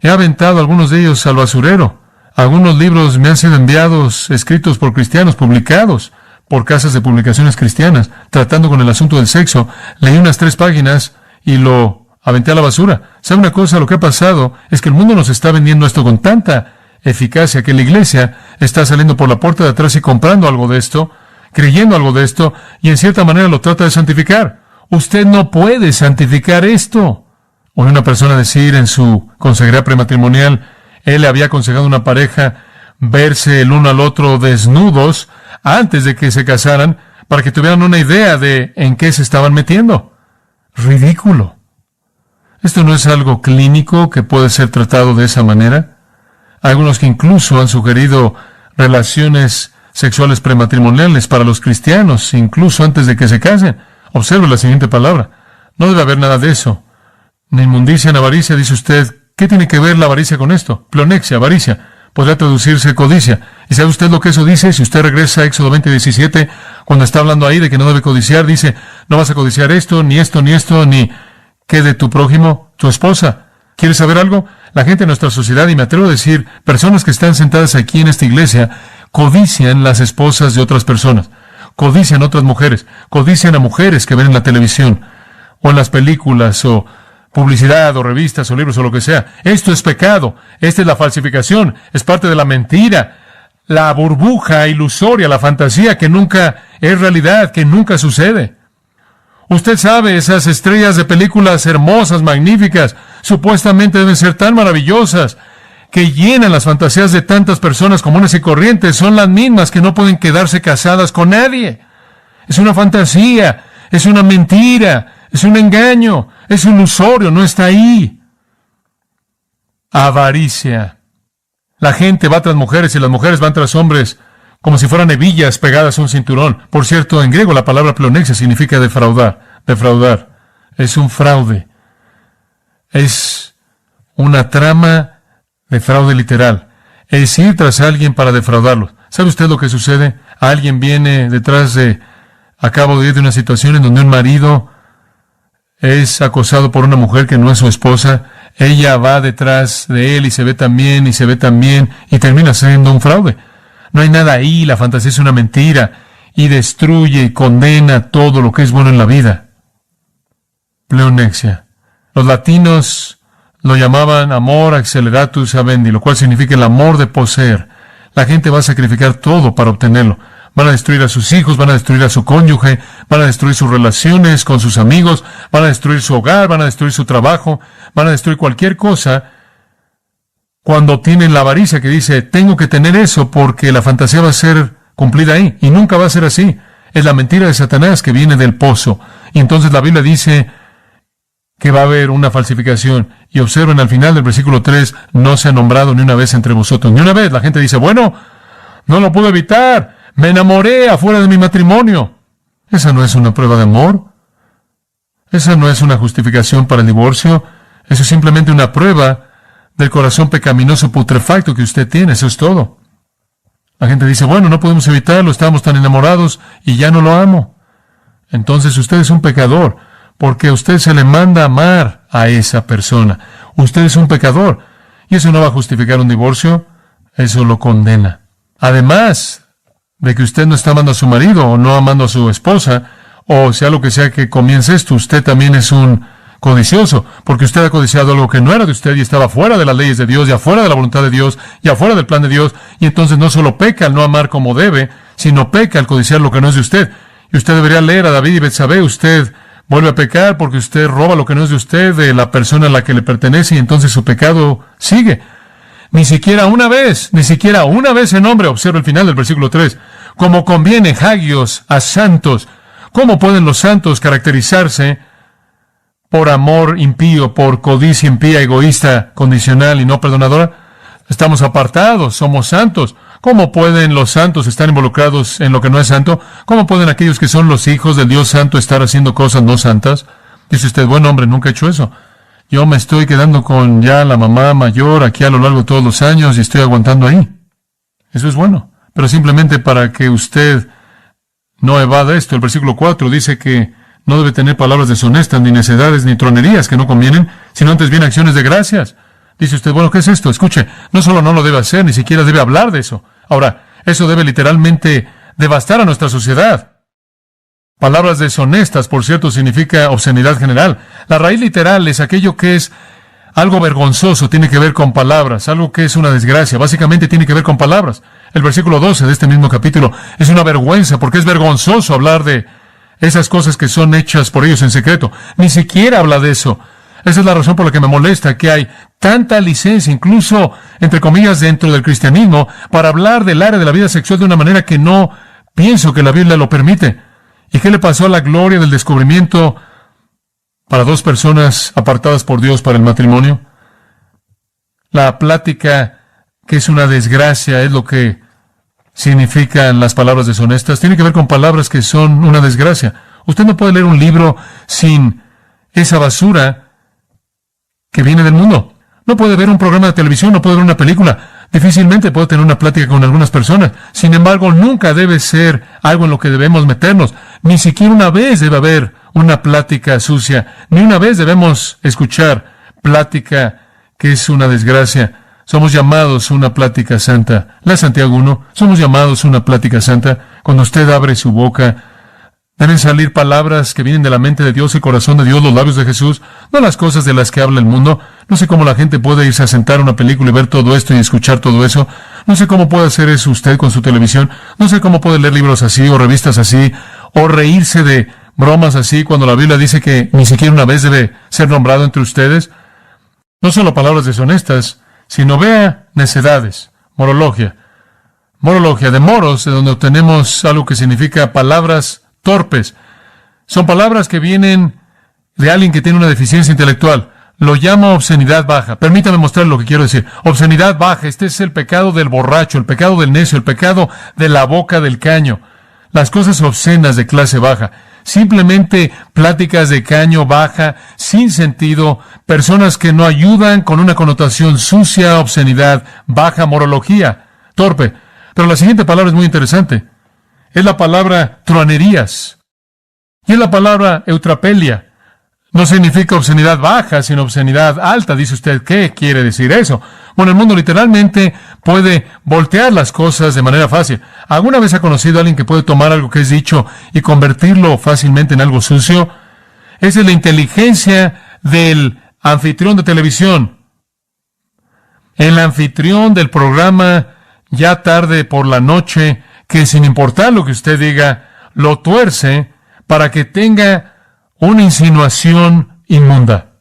He aventado algunos de ellos al basurero. Algunos libros me han sido enviados, escritos por cristianos, publicados por casas de publicaciones cristianas, tratando con el asunto del sexo. Leí unas 3 páginas y lo aventé a la basura. ¿Sabe una cosa? Lo que ha pasado es que el mundo nos está vendiendo esto con tanta eficacia que la iglesia está saliendo por la puerta de atrás y comprando algo de esto, creyendo algo de esto, y en cierta manera lo trata de santificar. Usted no puede santificar esto. Oí una persona decir en su consejería prematrimonial, él le había aconsejado a una pareja verse el uno al otro desnudos antes de que se casaran para que tuvieran una idea de en qué se estaban metiendo. Ridículo. Esto no es algo clínico que puede ser tratado de esa manera. Algunos que incluso han sugerido relaciones sexuales prematrimoniales para los cristianos, incluso antes de que se casen. Observe la siguiente palabra. No debe haber nada de eso. Ni inmundicia ni avaricia, dice usted. ¿Qué tiene que ver la avaricia con esto? Pleonexia, avaricia. Podría traducirse codicia. ¿Y sabe usted lo que eso dice? Si usted regresa a Éxodo 20:17, cuando está hablando ahí de que no debe codiciar, dice, no vas a codiciar esto, ni esto, ni esto, ni ¿qué de tu prójimo? Tu esposa. ¿Quieres saber algo? La gente de nuestra sociedad, y me atrevo a decir, personas que están sentadas aquí en esta iglesia, codician las esposas de otras personas, codician otras mujeres, codician a mujeres que ven en la televisión, o en las películas, o publicidad, o revistas, o libros, o lo que sea. Esto es pecado. Esta es la falsificación. Es parte de la mentira, la burbuja ilusoria, la fantasía que nunca es realidad, que nunca sucede. Usted sabe, esas estrellas de películas hermosas, magníficas, supuestamente deben ser tan maravillosas, que llenan las fantasías de tantas personas comunes y corrientes, son las mismas que no pueden quedarse casadas con nadie. Es una fantasía, es una mentira, es un engaño, es ilusorio, no está ahí. Avaricia. La gente va tras mujeres y las mujeres van tras hombres como si fueran hebillas pegadas a un cinturón. Por cierto, en griego la palabra pleonexia significa defraudar. Defraudar. Es un fraude. Es una trama de fraude literal. Es ir tras alguien para defraudarlo. ¿Sabe usted lo que sucede? Alguien viene detrás de, acabo de ir de una situación en donde un marido es acosado por una mujer que no es su esposa. Ella va detrás de él y se ve también, y termina siendo un fraude. No hay nada ahí, la fantasía es una mentira, y destruye y condena todo lo que es bueno en la vida. Pleonexia. Los latinos lo llamaban amor acceleratus habendi, lo cual significa el amor de poseer. La gente va a sacrificar todo para obtenerlo. Van a destruir a sus hijos, van a destruir a su cónyuge, van a destruir sus relaciones con sus amigos, van a destruir su hogar, van a destruir su trabajo, van a destruir cualquier cosa cuando tienen la avaricia que dice, tengo que tener eso porque la fantasía va a ser cumplida ahí. Y nunca va a ser así. Es la mentira de Satanás que viene del pozo. Y entonces la Biblia dice que va a haber una falsificación. Y observen al final del versículo 3, no se ha nombrado ni una vez entre vosotros. Ni una vez. La gente dice, bueno, no lo pude evitar. Me enamoré afuera de mi matrimonio. Esa no es una prueba de amor. Esa no es una justificación para el divorcio. Eso es simplemente una prueba del corazón pecaminoso putrefacto que usted tiene. Eso es todo. La gente dice, bueno, no podemos evitarlo. Estábamos tan enamorados y ya no lo amo. Entonces usted es un pecador, porque a usted se le manda amar a esa persona. Usted es un pecador. Y eso no va a justificar un divorcio. Eso lo condena. Además de que usted no está amando a su marido o no amando a su esposa, o sea lo que sea que comience esto, usted también es un codicioso, porque usted ha codiciado algo que no era de usted y estaba fuera de las leyes de Dios y afuera de la voluntad de Dios y afuera del plan de Dios, y entonces no solo peca al no amar como debe, sino peca al codiciar lo que no es de usted. Y usted debería leer a David y Betsabé. Usted vuelve a pecar porque usted roba lo que no es de usted, de la persona a la que le pertenece, y entonces su pecado sigue. Ni siquiera una vez en nombre. Observa el final del versículo 3. Como conviene, hagios, a santos. ¿Cómo pueden los santos caracterizarse por amor impío, por codicia impía, egoísta, condicional y no perdonadora? Estamos apartados, somos santos. ¿Cómo pueden los santos estar involucrados en lo que no es santo? ¿Cómo pueden aquellos que son los hijos del Dios santo estar haciendo cosas no santas? Dice usted, bueno, hombre, nunca he hecho eso. Yo me estoy quedando con ya la mamá mayor aquí a lo largo de todos los años y estoy aguantando ahí. Eso es bueno. Pero simplemente para que usted no evada esto, el versículo 4 dice que no debe tener palabras deshonestas, ni necedades, ni tronerías que no convienen, sino antes bien acciones de gracias. Dice usted, bueno, ¿qué es esto? Escuche, no solo no lo debe hacer, ni siquiera debe hablar de eso. Ahora, eso debe literalmente devastar a nuestra sociedad. Palabras deshonestas, por cierto, significa obscenidad general. La raíz literal es aquello que es algo vergonzoso, tiene que ver con palabras, algo que es una desgracia, básicamente tiene que ver con palabras. El versículo 12 de este mismo capítulo es una vergüenza, porque es vergonzoso hablar de esas cosas que son hechas por ellos en secreto. Ni siquiera habla de eso. Esa es la razón por la que me molesta, que hay tanta licencia, incluso, entre comillas, dentro del cristianismo, para hablar del área de la vida sexual de una manera que no pienso que la Biblia lo permite. ¿Y qué le pasó a la gloria del descubrimiento para dos personas apartadas por Dios para el matrimonio? La plática, que es una desgracia, es lo que significan las palabras deshonestas. Tiene que ver con palabras que son una desgracia. Usted no puede leer un libro sin esa basura que viene del mundo. No puede ver un programa de televisión, no puede ver una película. Difícilmente puede tener una plática con algunas personas. Sin embargo, nunca debe ser algo en lo que debemos meternos. Ni siquiera una vez debe haber una plática sucia. Ni una vez debemos escuchar plática que es una desgracia. Somos llamados a una plática santa. La Santiago 1, somos llamados a una plática santa. Cuando usted abre su boca, deben salir palabras que vienen de la mente de Dios, el corazón de Dios, los labios de Jesús, no las cosas de las que habla el mundo. No sé cómo la gente puede irse a sentar a una película y ver todo esto y escuchar todo eso. No sé cómo puede hacer eso usted con su televisión. No sé cómo puede leer libros así o revistas así o reírse de bromas así cuando la Biblia dice que ni siquiera una vez debe ser nombrado entre ustedes. No solo palabras deshonestas, sino vea necedades, morologia. Morologia de moros, de donde obtenemos algo que significa palabras torpes. Son palabras que vienen de alguien que tiene una deficiencia intelectual. lo llama obscenidad baja. Permítame mostrar lo que quiero decir. Obscenidad baja, este es el pecado del borracho, el pecado del necio, el pecado de la boca del caño. Las cosas obscenas de clase baja. Simplemente pláticas de caño baja, sin sentido, personas que no ayudan, con una connotación sucia, obscenidad, baja, morología, torpe. Pero la siguiente palabra es muy interesante. Es la palabra truanerías. Y es la palabra eutrapelia. No significa obscenidad baja, sino obscenidad alta. Dice usted, ¿qué quiere decir eso? Bueno, el mundo literalmente puede voltear las cosas de manera fácil. ¿Alguna vez ha conocido a alguien que puede tomar algo que es dicho y convertirlo fácilmente en algo sucio? Esa es la inteligencia del anfitrión de televisión. El anfitrión del programa ya tarde por la noche, que sin importar lo que usted diga, lo tuerce para que tenga una insinuación inmunda.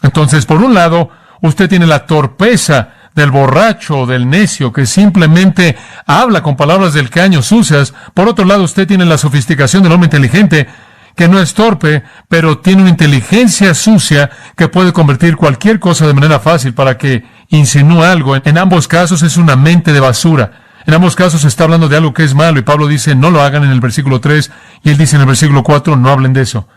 Entonces, por un lado, usted tiene la torpeza del borracho o del necio que simplemente habla con palabras del caño sucias. Por otro lado, usted tiene la sofisticación del hombre inteligente que no es torpe, pero tiene una inteligencia sucia que puede convertir cualquier cosa de manera fácil para que insinúe algo. En ambos casos es una mente de basura. En ambos casos se está hablando de algo que es malo y Pablo dice no lo hagan en el versículo 3 y él dice en el versículo 4 no hablen de eso.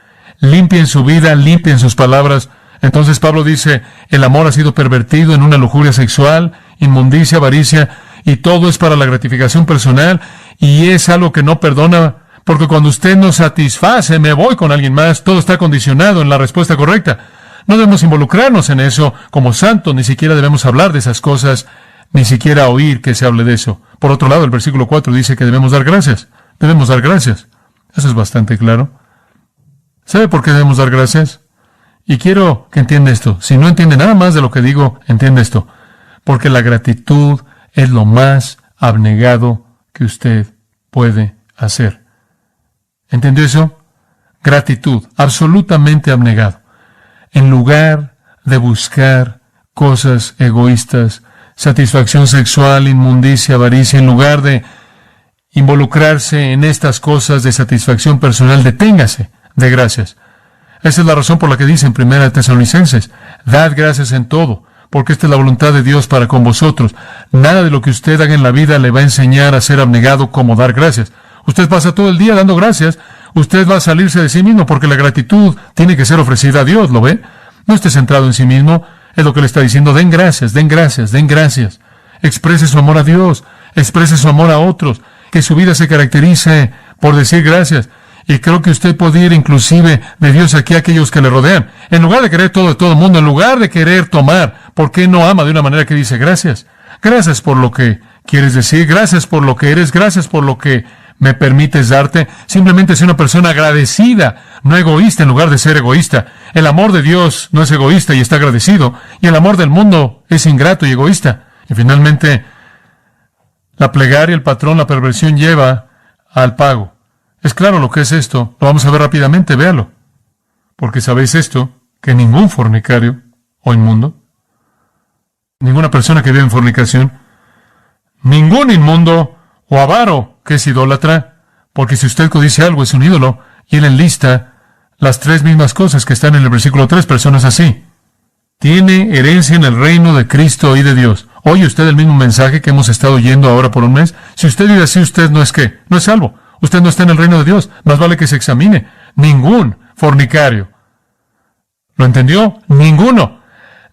Limpien su vida, limpien sus palabras. Entonces Pablo dice, el amor ha sido pervertido en una lujuria sexual, inmundicia, avaricia, y todo es para la gratificación personal, y es algo que no perdona, porque cuando usted no satisface, me voy con alguien más, todo está condicionado en la respuesta correcta. No debemos involucrarnos en eso como santos, ni siquiera debemos hablar de esas cosas, ni siquiera oír que se hable de eso. Por otro lado, el versículo 4 dice que debemos dar gracias. Debemos dar gracias. Eso es bastante claro. ¿Sabe por qué debemos dar gracias? Y quiero que entienda esto. Si no entiende nada más de lo que digo, entiende esto. Porque la gratitud es lo más abnegado que usted puede hacer. ¿Entendió eso? Gratitud, absolutamente abnegado. En lugar de buscar cosas egoístas, satisfacción sexual, inmundicia, avaricia, en lugar de involucrarse en estas cosas de satisfacción personal, deténgase de gracias. Esa es la razón por la que dice en 1 Tesalonicenses, dad gracias en todo, porque esta es la voluntad de Dios para con vosotros. Nada de lo que usted haga en la vida le va a enseñar a ser abnegado como dar gracias. Usted pasa todo el día dando gracias, usted va a salirse de sí mismo porque la gratitud tiene que ser ofrecida a Dios, ¿lo ve? No esté centrado en sí mismo, es lo que le está diciendo, den gracias, den gracias, den gracias. Exprese su amor a Dios, exprese su amor a otros, que su vida se caracterice por decir gracias. Y creo que usted puede ir inclusive de Dios aquí a aquellos que le rodean. En lugar de querer todo de todo el mundo, en lugar de querer tomar, ¿por qué no ama de una manera que dice gracias? Gracias por lo que quieres decir, gracias por lo que eres, gracias por lo que me permites darte. Simplemente ser una persona agradecida, no egoísta en lugar de ser egoísta. El amor de Dios no es egoísta y está agradecido, y el amor del mundo es ingrato y egoísta. Y finalmente, la plegaria, el patrón, la perversión lleva al pago. Es claro lo que es esto. Lo vamos a ver rápidamente, véalo. Porque sabéis esto, que ningún fornicario o inmundo, ninguna persona que vive en fornicación, ningún inmundo o avaro que es idólatra, porque si usted codicia algo es un ídolo, y él enlista las tres mismas cosas que están en el versículo 3, personas así. Tiene herencia en el reino de Cristo y de Dios. ¿Oye usted el mismo mensaje que hemos estado oyendo ahora por un mes? Si usted vive así, usted no es ¿qué? No es salvo. Usted no está en el reino de Dios. Más vale que se examine. Ningún fornicario. ¿Lo entendió? Ninguno.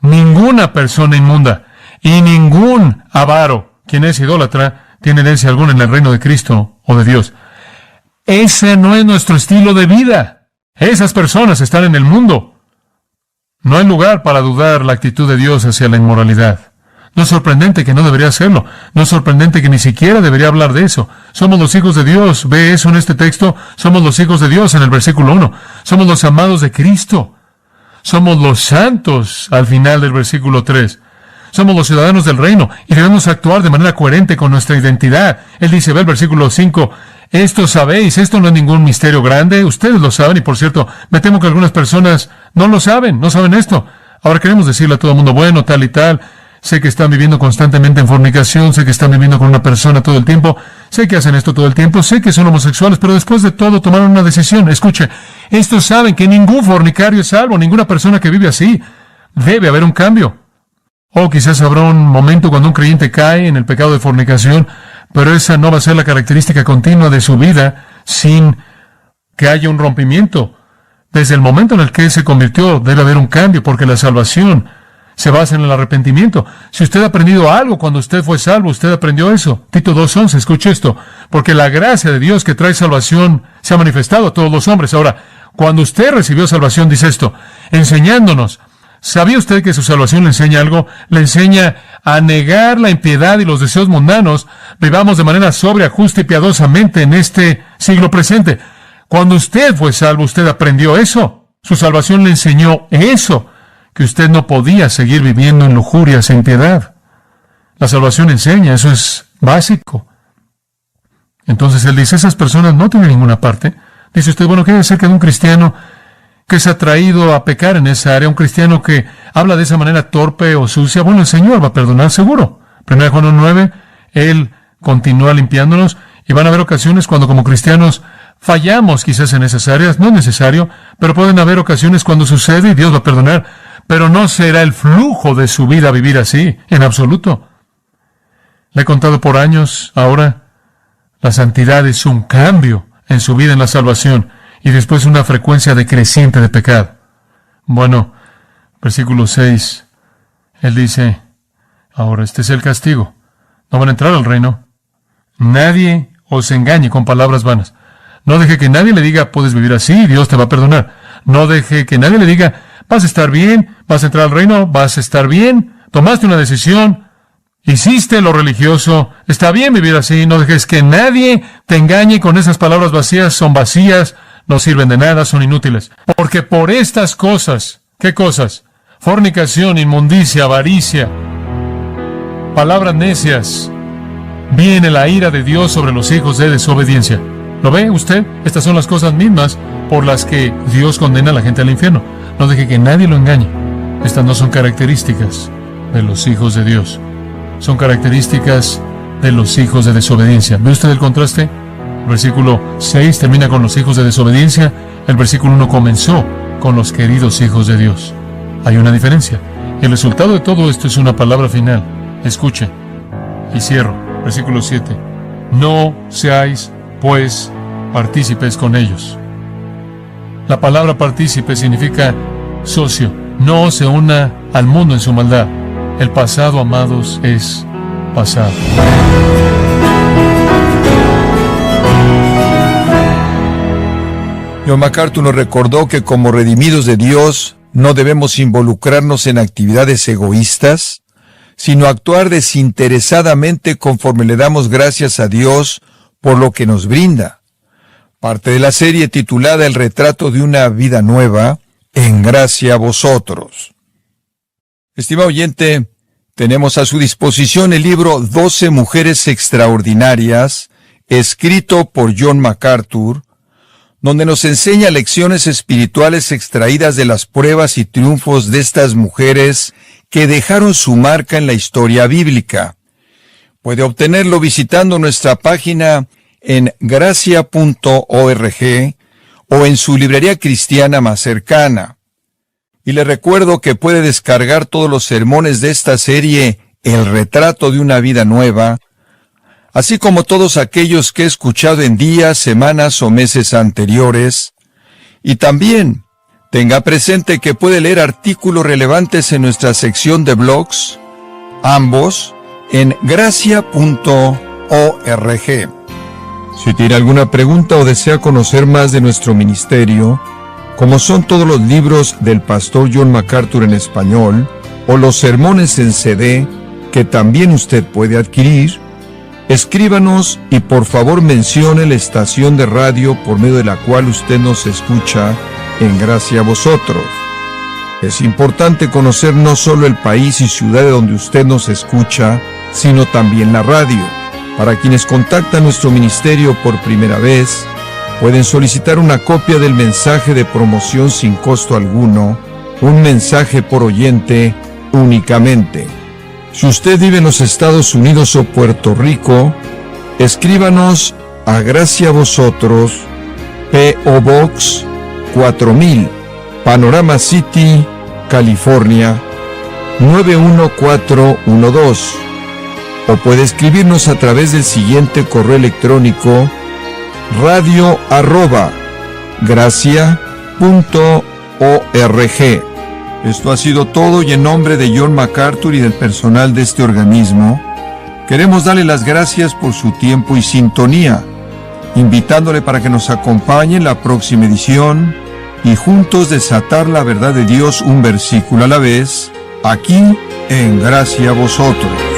Ninguna persona inmunda. Y ningún avaro, quien es idólatra, tiene herencia alguna en el reino de Cristo o de Dios. Ese no es nuestro estilo de vida. Esas personas están en el mundo. No hay lugar para dudar la actitud de Dios hacia la inmoralidad. No es sorprendente que no debería hacerlo. No es sorprendente que ni siquiera debería hablar de eso. Somos los hijos de Dios. ¿Ve eso en este texto? Somos los hijos de Dios en el versículo 1. Somos los amados de Cristo. Somos los santos al final del versículo 3. Somos los ciudadanos del reino y debemos actuar de manera coherente con nuestra identidad. Él dice, ve el versículo 5, esto sabéis, esto no es ningún misterio grande, ustedes lo saben y por cierto, me temo que algunas personas no lo saben, no saben esto. Ahora queremos decirle a todo el mundo, bueno, tal y tal, sé que están viviendo constantemente en fornicación, sé que están viviendo con una persona todo el tiempo, sé que hacen esto todo el tiempo, sé que son homosexuales, pero después de todo tomaron una decisión. Escuche, estos saben que ningún fornicario es salvo, ninguna persona que vive así. Debe haber un cambio. O quizás habrá un momento cuando un creyente cae en el pecado de fornicación, pero esa no va a ser la característica continua de su vida sin que haya un rompimiento. Desde el momento en el que se convirtió, debe haber un cambio, porque la salvación se basa en el arrepentimiento. Si usted ha aprendido algo cuando usted fue salvo, usted aprendió eso. Tito 2:11, escuche esto. Porque la gracia de Dios que trae salvación se ha manifestado a todos los hombres. Ahora, cuando usted recibió salvación, dice esto, enseñándonos. ¿Sabía usted que su salvación le enseña algo? Le enseña a negar la impiedad y los deseos mundanos. Vivamos de manera sobria, justa y piadosamente en este siglo presente. Cuando usted fue salvo, usted aprendió eso. Su salvación le enseñó eso, que usted no podía seguir viviendo en lujurias e impiedad. La salvación enseña, eso es básico. Entonces él dice, esas personas no tienen ninguna parte. Dice usted, bueno, ¿qué hay acerca de un cristiano que es atraído a pecar en esa área? Un cristiano que habla de esa manera torpe o sucia. Bueno, el Señor va a perdonar seguro. 1 Juan 9, Él continúa limpiándonos y van a haber ocasiones cuando como cristianos fallamos quizás en esas áreas. No es necesario, pero pueden haber ocasiones cuando sucede y Dios va a perdonar. Pero no será el flujo de su vida vivir así, en absoluto. Le he contado por años, ahora, la santidad es un cambio en su vida en la salvación y después una frecuencia decreciente de pecado. Bueno, versículo 6, él dice, ahora este es el castigo. No van a entrar al reino. Nadie os engañe con palabras vanas. No deje que nadie le diga, puedes vivir así, Dios te va a perdonar. No deje que nadie le diga, vas a estar bien, vas a entrar al reino, vas a estar bien, tomaste una decisión, hiciste lo religioso, está bien vivir así. No dejes que nadie te engañe con esas palabras vacías, son vacías, no sirven de nada, son inútiles. Porque por estas cosas, ¿qué cosas? Fornicación, inmundicia, avaricia, palabras necias, viene la ira de Dios sobre los hijos de desobediencia. ¿Lo ve usted? Estas son las cosas mismas por las que Dios condena a la gente al infierno. No deje que nadie lo engañe. Estas no son características de los hijos de Dios. Son características de los hijos de desobediencia. ¿Ve usted el contraste? El versículo 6 termina con los hijos de desobediencia. El versículo 1 comenzó con los queridos hijos de Dios. Hay una diferencia. El resultado de todo esto es una palabra final. Escuche. Y cierro. Versículo 7. No seáis, pues, partícipes con ellos. La palabra partícipe significa socio. No se una al mundo en su maldad. El pasado, amados, es pasado. John MacArthur nos recordó que como redimidos de Dios no debemos involucrarnos en actividades egoístas, sino actuar desinteresadamente conforme le damos gracias a Dios por lo que nos brinda. Parte de la serie titulada El retrato de una vida nueva, en gracia a vosotros. Estimado oyente, tenemos a su disposición el libro 12 Mujeres Extraordinarias, escrito por John MacArthur, donde nos enseña lecciones espirituales extraídas de las pruebas y triunfos de estas mujeres que dejaron su marca en la historia bíblica. Puede obtenerlo visitando nuestra página en gracia.org o en su librería cristiana más cercana. Y le recuerdo que puede descargar todos los sermones de esta serie El retrato de una vida nueva, así como todos aquellos que he escuchado en días, semanas o meses anteriores. Y también tenga presente que puede leer artículos relevantes en nuestra sección de blogs, ambos en gracia.org. Si tiene alguna pregunta o desea conocer más de nuestro ministerio, como son todos los libros del pastor John MacArthur en español, o los sermones en CD, que también usted puede adquirir, escríbanos y por favor mencione la estación de radio por medio de la cual usted nos escucha en Gracia a Vosotros. Es importante conocer no solo el país y ciudad de donde usted nos escucha, sino también la radio. Para quienes contactan nuestro ministerio por primera vez, pueden solicitar una copia del mensaje de promoción sin costo alguno, un mensaje por oyente únicamente. Si usted vive en los Estados Unidos o Puerto Rico, escríbanos a Gracia a Vosotros, P.O. Box 4000, Panorama City, California 91412. O puede escribirnos a través del siguiente correo electrónico: radio@gracia.org. Esto ha sido todo, y en nombre de John MacArthur y del personal de este organismo, queremos darle las gracias por su tiempo y sintonía, invitándole para que nos acompañe en la próxima edición y juntos desatar la verdad de Dios un versículo a la vez, aquí en Gracia a Vosotros.